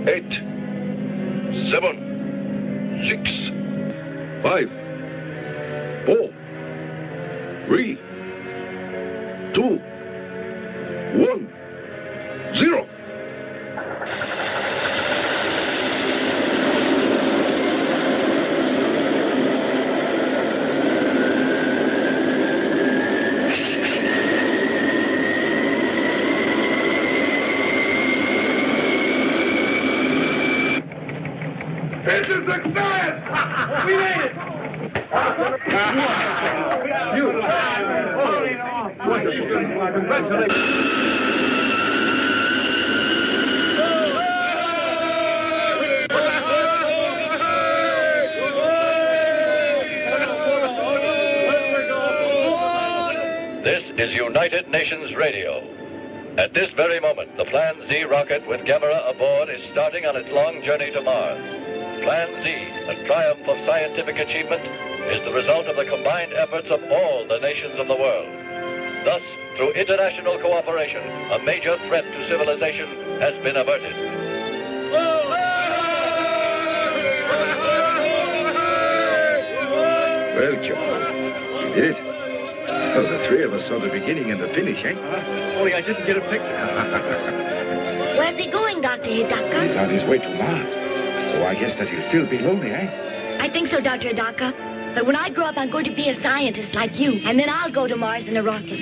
Speaker 11: 8, 7, 6, 5, 4, 3, 2, 1, 0.
Speaker 9: We made it!
Speaker 1: This is United Nations Radio. At this very moment, the Plan Z rocket with Gammera aboard is starting on its long journey to Mars. Plan Z, a triumph of scientific achievement, is the result of the combined efforts of all the nations of the world. Thus, through international cooperation, a major threat to civilization has been averted.
Speaker 11: Well, John, you did it. Oh, the three of us saw the beginning and the finish, eh?
Speaker 5: Only I didn't get a picture.
Speaker 22: Where's he going, Dr. Hidaka?
Speaker 10: He's on his way to Mars. So I guess that he'll still be lonely, eh?
Speaker 22: I think so, Dr. Hidaka. But when I grow up, I'm going to be a scientist like you. And then I'll go to Mars in a rocket.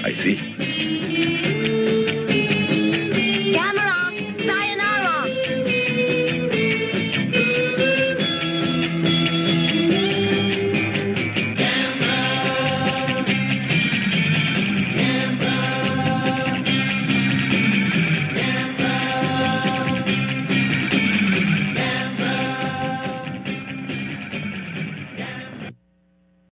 Speaker 11: I see.